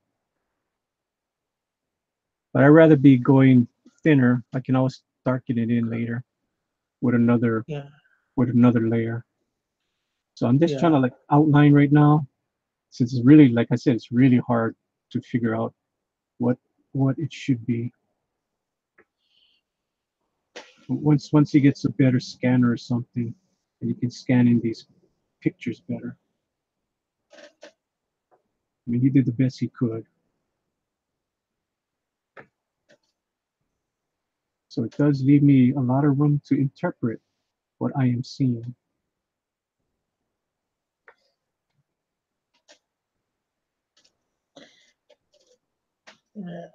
but I'd rather be going thinner. I can always darken it in later with another Yeah, layer. So I'm just trying yeah. to like outline right now, since it's really, like I said, it's really hard to figure out what it should be. Once he gets a better scanner or something, and you can scan in these pictures better. I mean, he did the best he could. So it does leave me a lot of room to interpret what I am seeing. Yeah.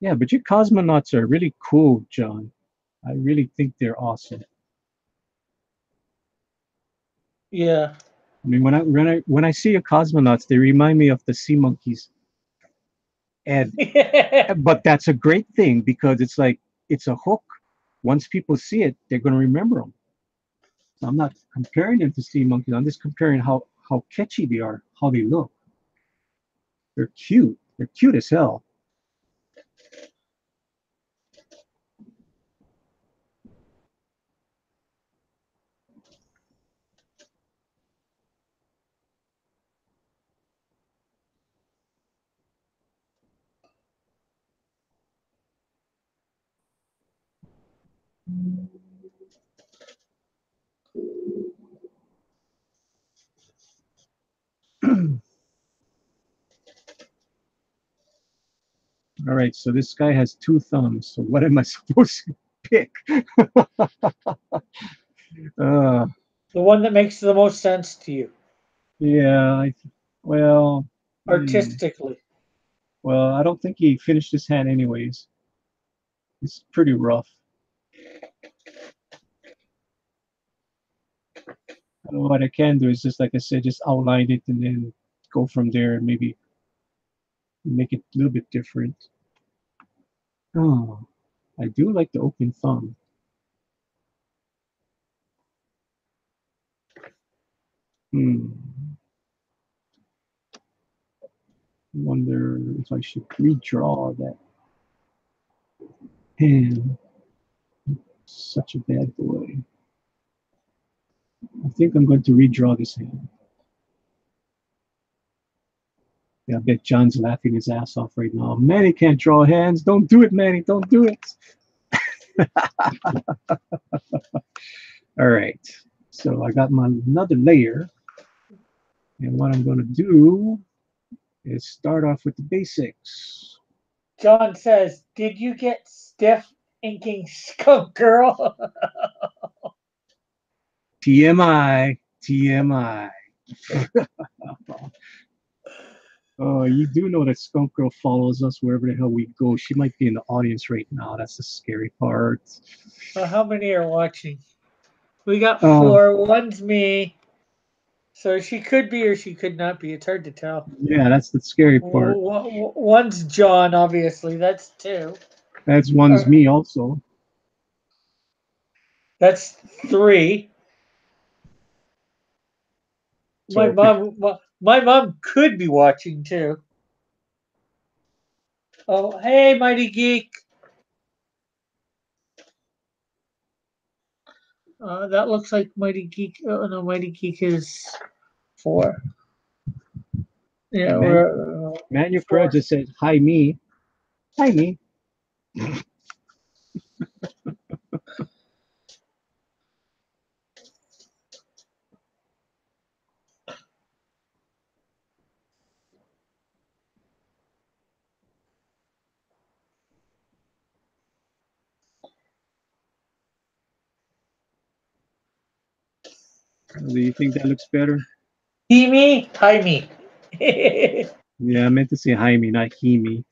Yeah, but your cosmonauts are really cool, John. I really think they're awesome. Yeah. I mean, when I see your cosmonauts, they remind me of the sea monkeys, and but that's a great thing because it's like it's a hook. Once people see it, they're going to remember them. So I'm not comparing them to sea monkeys. I'm just comparing how catchy they are, how they look. They're cute. They're cute as hell. All right, so this guy has two thumbs. So what am I supposed to pick? uh, The one that makes the most sense to you, yeah, well, artistically. well, I don't think he finished his hand anyways. It's pretty rough. What I can do is just like I said, just outline it and then go from there and maybe make it a little bit different. Oh, I do like the open thumb. Hmm. I wonder if I should redraw that hand. Such a bad boy. I think I'm going to redraw this hand. Yeah, I bet John's laughing his ass off right now. Manny can't draw hands. Don't do it, Manny. Don't do it. All right. So I got my another layer. And what I'm going to do is start off with the basics. John says, "Did you get stiff inking Skunk Girl?" TMI. TMI. Oh, you do know that Skunk Girl follows us wherever the hell we go. She might be in the audience right now. That's the scary part. How many are watching? We got Oh. 4. One's me. So she could be or she could not be. It's hard to tell. Yeah, that's the scary part. One's John, obviously. That's 2. That's one's me also. That's 3. So My mom could be watching too. Oh, hey, Mighty Geek. That looks like Mighty Geek. Oh no, Mighty Geek is 4. Yeah, we're Manufra 4. just said, hi, me. Hi, me. Do you think that looks better? He me, hi me. Yeah, I meant to say hi, me, not he, me.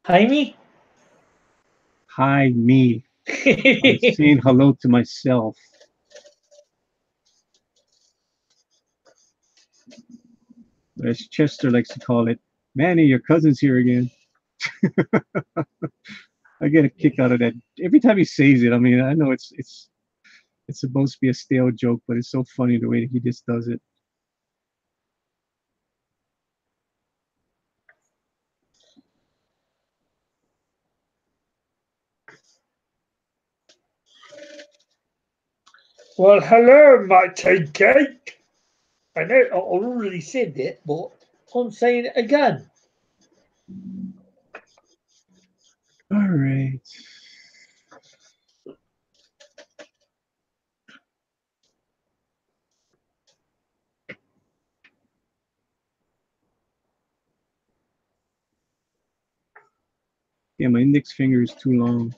Hi me. Hi, me. I'm saying hello to myself. As Chester likes to call it, Manny, your cousin's here again. I get a kick out of that every time he says it. I mean, I know it's supposed to be a stale joke, but it's so funny the way that he just does it. Well, hello, Mighty Geek. I know I already said that, but I'm saying it again. All right. Yeah, my index finger is too long.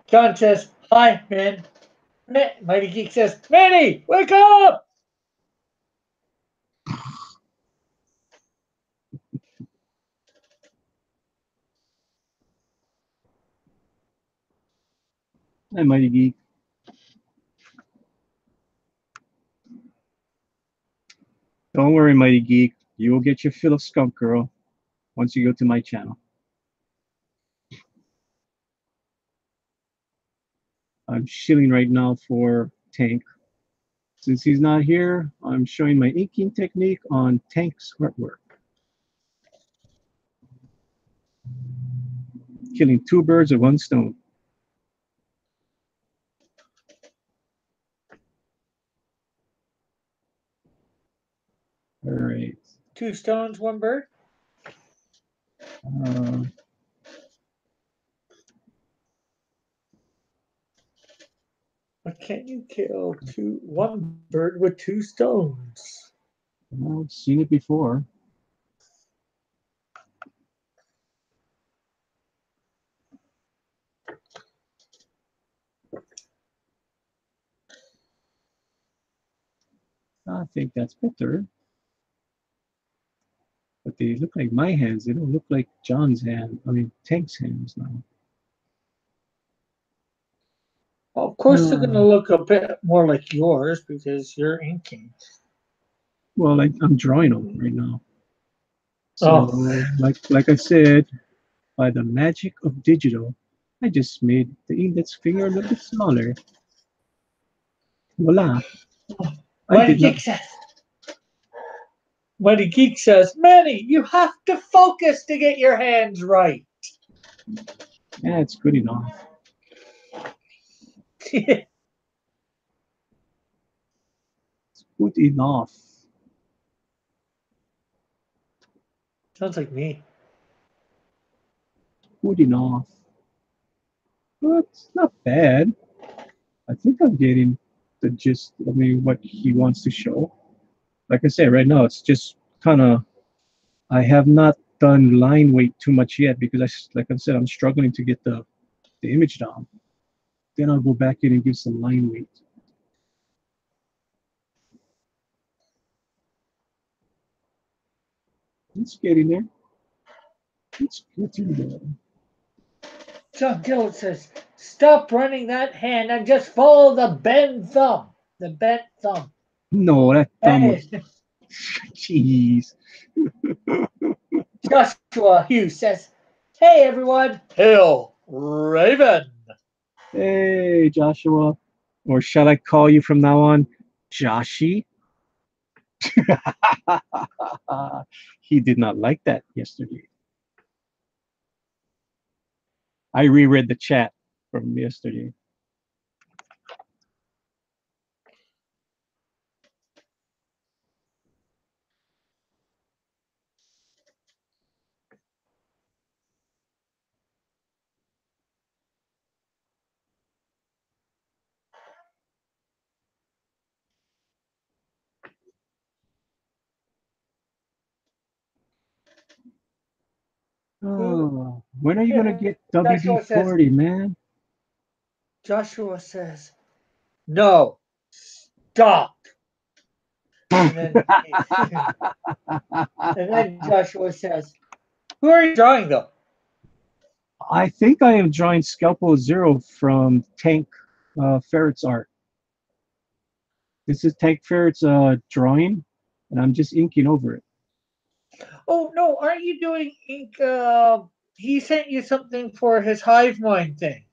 John says, hi, man. Mighty Geek says, Manny, wake up! Hi, Mighty Geek. Don't worry, Mighty Geek. You will get your fill of Skunk Girl once you go to my channel. I'm shilling right now for Tank. Since he's not here, I'm showing my inking technique on Tank's artwork. Killing 2 birds with 1 stone. All right. 2 stones, 1 bird. Why can't you kill 1 bird with 2 stones? I've seen it before. I think that's better. But they look like my hands. They don't look like John's hand. I mean, Tank's hands now. Well, of course, they're going to look a bit more like yours because you're inking. Well, I'm drawing them right now. So, like I said, by the magic of digital, I just made the index finger a little bit smaller. Voila. Mighty Geek says, Manny, you have to focus to get your hands right. Yeah, it's good enough. It's good enough. Sounds like me. Good enough. But it's not bad. I think I'm getting the gist. I mean, what he wants to show. Like I said, right now it's just kind of. I have not done line weight too much yet because, like I said, I'm struggling to get the image down. Then I'll go back in and give some line weight. It's getting there. It's getting there. John Dillon says, Stop running that hand and just follow the bent thumb. The bent thumb. No, that thumb Hey, was. Jeez. Joshua Hughes says, "Hey everyone, Hill Raven." Hey, Joshua. Or shall I call you from now on Joshy? He did not like that yesterday. I reread the chat from yesterday. Oh, when are you gonna get Joshua says, WD-40, man? Joshua says, "No, stop." And then, and then Joshua says, "Who are you drawing though?" I think I am drawing Scalpel Zero from Tank Ferret's art. This is Tank Ferret's drawing, and I'm just inking over it. Oh no, aren't you doing ink? He sent you something for his hive mind thing.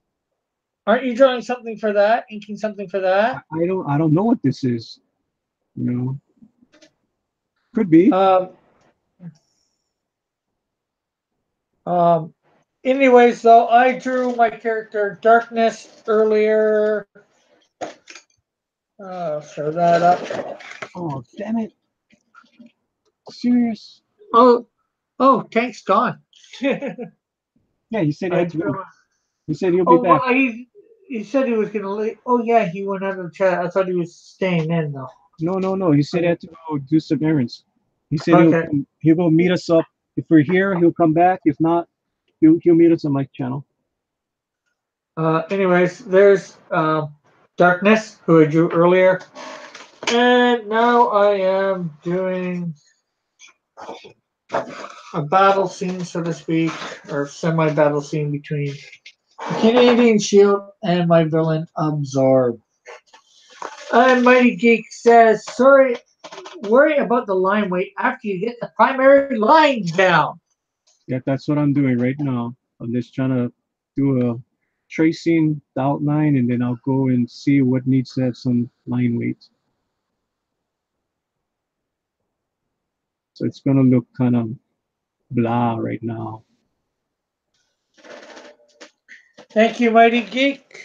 Aren't you drawing something for that? Inking something for that? I don't know what this is. You know, could be. Um, um, anyways, though, I drew my character Darkness earlier. Show that up. Oh, damn it! Serious? Oh, Tank's gone. Yeah, you said he I had to go. drew. He said he'll be Oh, back. well, he said he was gonna leave. Oh yeah, he went out of the chat. I thought he was staying in though. No. He said he had to go do some errands. He said Okay. he'll go meet us up. If we're here, he'll come back. If not, he'll meet us on my channel. Anyways, there's Darkness, who I drew earlier. And now I am doing a battle scene, so to speak, or semi-battle scene between the Canadian Shield and my villain Absorb. And Mighty Geek says, "Sorry, worry about the line weight after you get the primary line down." Yeah, that's what I'm doing right now. I'm just trying to do a tracing, the outline, and then I'll go and see what needs to have some line weight. So it's gonna look kind of blah right now. Thank you, Mighty Geek.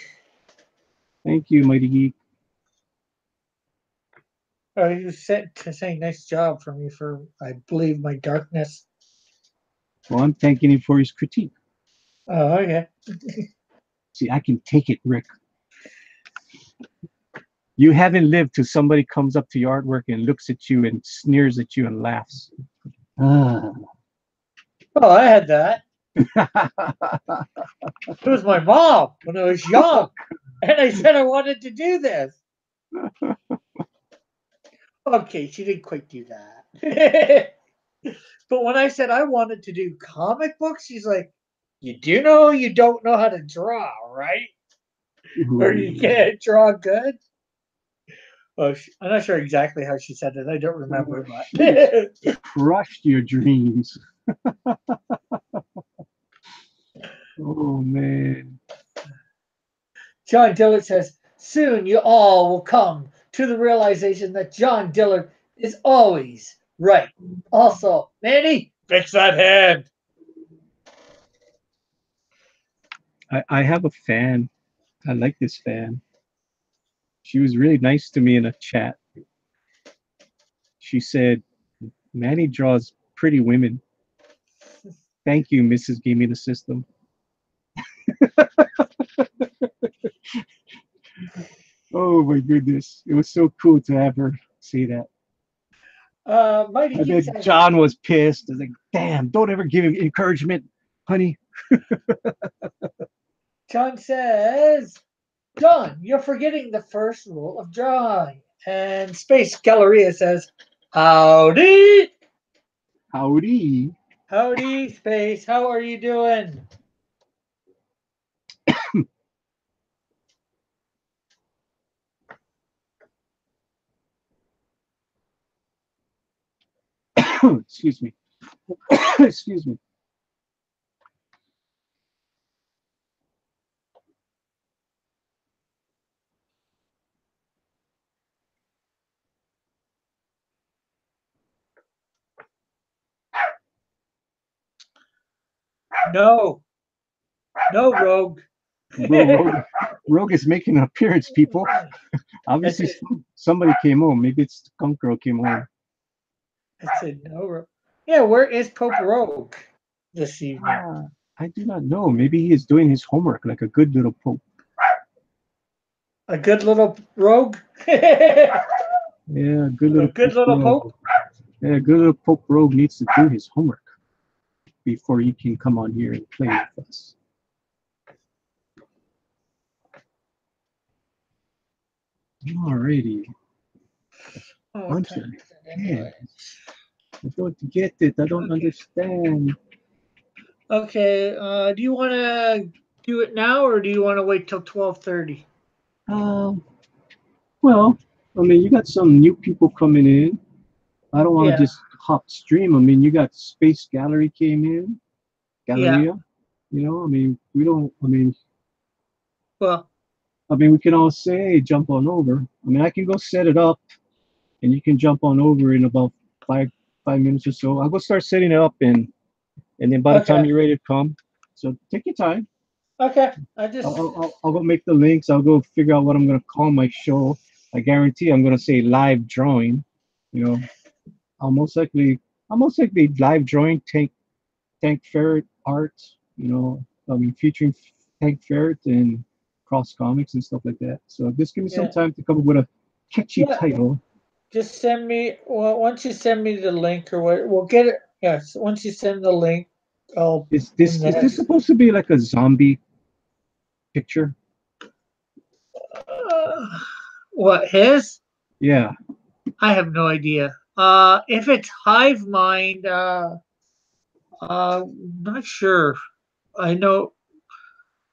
Thank you, Mighty Geek. You said to say nice job for me for, I believe, my Darkness. Well, I'm thanking him for his critique. Oh, okay. See, I can take it, Rick. You haven't lived till somebody comes up to your artwork and looks at you and sneers at you and laughs. Ah. Oh, I had that. It was my mom when I was young, and I said I wanted to do this. Okay, she didn't quite do that. But when I said I wanted to do comic books, she's like, "You do know you don't know how to draw, right? Or you can't draw good?" Oh, I'm not sure exactly how she said it. I don't remember, but Crushed your dreams. Oh man. John Dillard says, "Soon you all will come to the realization that John Dillard is always right. Also, Manny, fix that hand." I have a fan. I like this fan. She was really nice to me in a chat. She said, Manny draws pretty women. Thank you, Mrs. Gave Me the System. Oh my goodness. It was so cool to have her say that. Mighty I King bet says, John was pissed. I was like, damn, don't ever give him encouragement, honey. John says, "John, you're forgetting the first rule of drawing." And Space Galleria says, "Howdy." Howdy. Howdy, Space. How are you doing? Excuse me. Excuse me. No, no, Rogue. Rogue is making an appearance, people. Obviously, That's it. somebody came home. Maybe it's the Skunk Girl came home. I said no, Rogue. Yeah, where is Pope Rogue this evening? I do not know. Maybe he is doing his homework like a good little pope. A good little Rogue. Yeah, good little A good little Rogue. Pope. Yeah, good little Pope Rogue needs to do his homework before he can come on here and play with us. Alrighty. Oh, what Hunter. time is it anyway? I don't get it. I don't understand. Okay. Do you want to do it now, or do you want to wait till 12:30? Um, well, I mean, you got some new people coming in. I don't want to Yeah. just hop stream. I mean, you got Space Gallery came in, Galleria. You know, I mean, we don't. Well, We can all say, hey, jump on over. I mean, I can go set it up, and you can jump on over in about five minutes or so. I'll go start setting it up, and then by the time okay. you're ready to come, so take your time. Okay. I just. I'll go make the links. I'll go figure out what I'm gonna call my show. I guarantee I'm gonna say live drawing. You know, I'll most likely live drawing Tank Ferret art. You know, featuring Tank Ferret and Cross Comics and stuff like that. So just give me some Yeah. time to come up with a catchy Yeah. title. Just send me. Well, once you send me the link or what, we'll get it. Yes. Once you send the link, I'll. Is And this is then. this supposed to be like a zombie picture? What his? Yeah, I have no idea. If it's Hive Mind, not sure. I know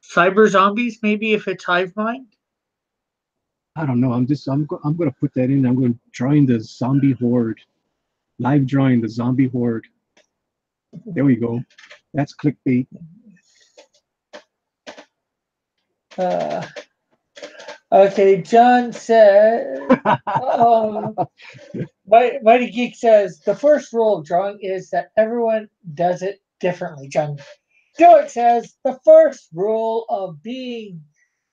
Cyber Zombies. Maybe if it's Hive Mind. I don't know. I'm gonna put that in. I'm going to drawing the zombie horde. Live drawing the zombie horde. There we go. That's clickbait. Uh, okay, John said. Mighty Geek says the first rule of drawing is that everyone does it differently. John Dillard says the first rule of being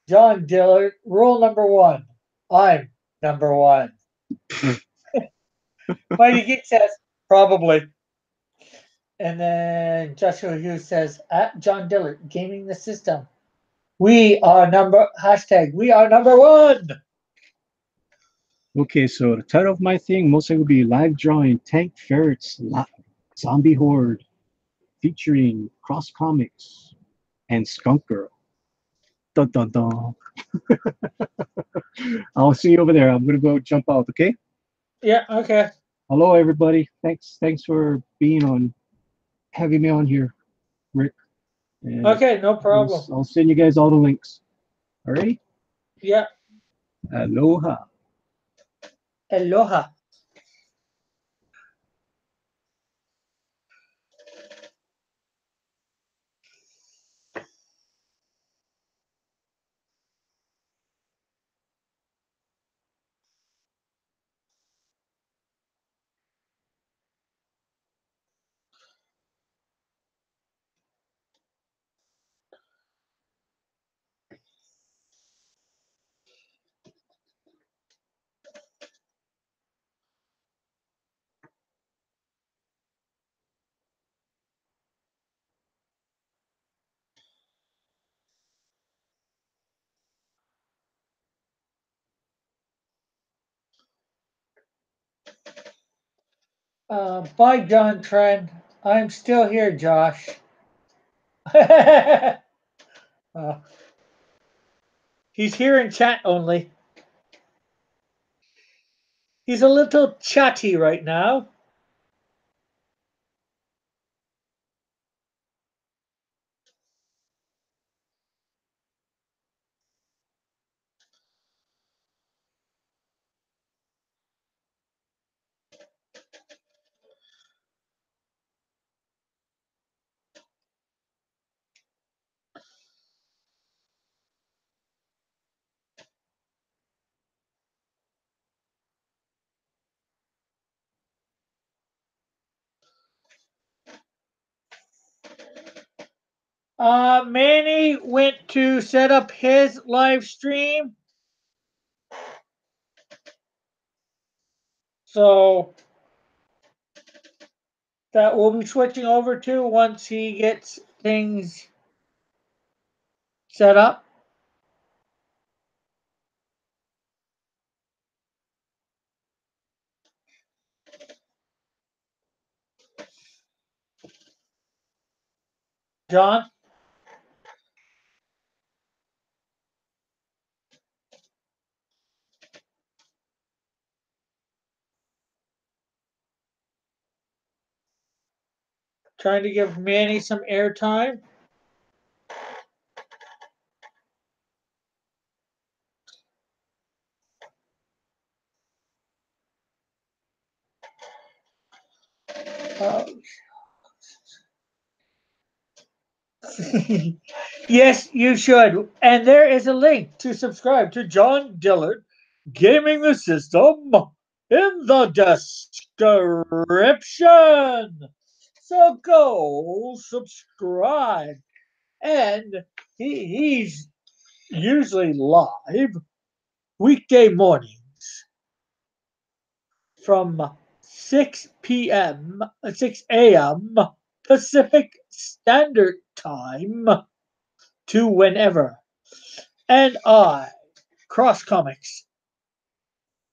John Dillard, rule number one, I'm number one. Mighty Geek says probably. And then Joshua Hughes says at John Dillard, gaming the system. We are number one. Okay, so the title of my thing most likely will be live drawing Tank Ferret's zombie horde featuring Cross Comics and Skunk Girl. Dun dun dun. I'll see you over there. I'm gonna go jump out. Okay. Yeah, okay. Hello, everybody. Thanks for having me on here, Rick. And Okay, no problem. I'll send you guys all the links. All right. Yeah. Aloha. Aloha. Bye, John Trent. I'm still here, Josh. uh, he's here in chat only. He's a little chatty right now. Manny went to set up his live stream. So that we'll be switching over to once he gets things set up. John? Trying to give Manny some airtime. Yes, you should. And there is a link to subscribe to John Dillard Gaming the System in the description. So go subscribe. And he's usually live weekday mornings from 6 p.m., 6 a.m. Pacific Standard Time to whenever. And I, Cross Comics,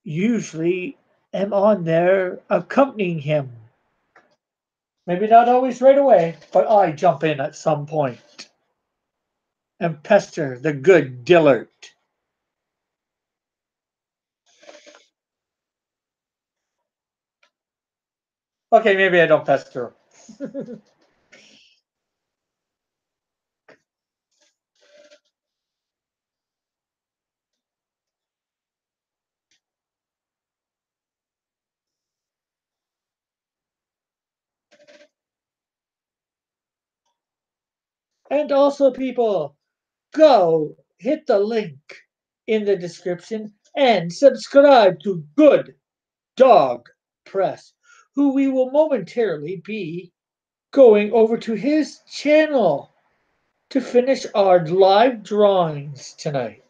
usually am on there accompanying him. Maybe not always right away, but I jump in at some point and pester the good Dillard. Okay, maybe I don't pester him. And also, people, go hit the link in the description and subscribe to Good Dog Press, who we will momentarily be going over to his channel to finish our live drawings tonight.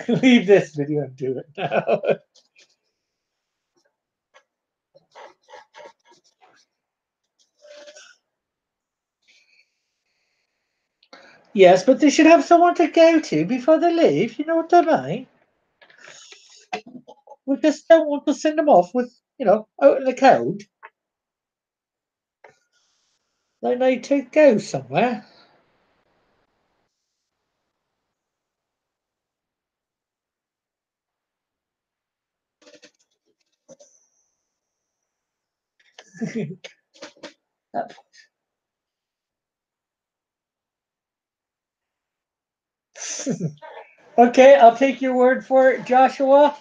Leave this video and do it now. Yes, but they should have someone to go to before they leave. You know what I mean? We just don't want to send them off with, out in the cold. They need to go somewhere. Okay, I'll take your word for it, Joshua.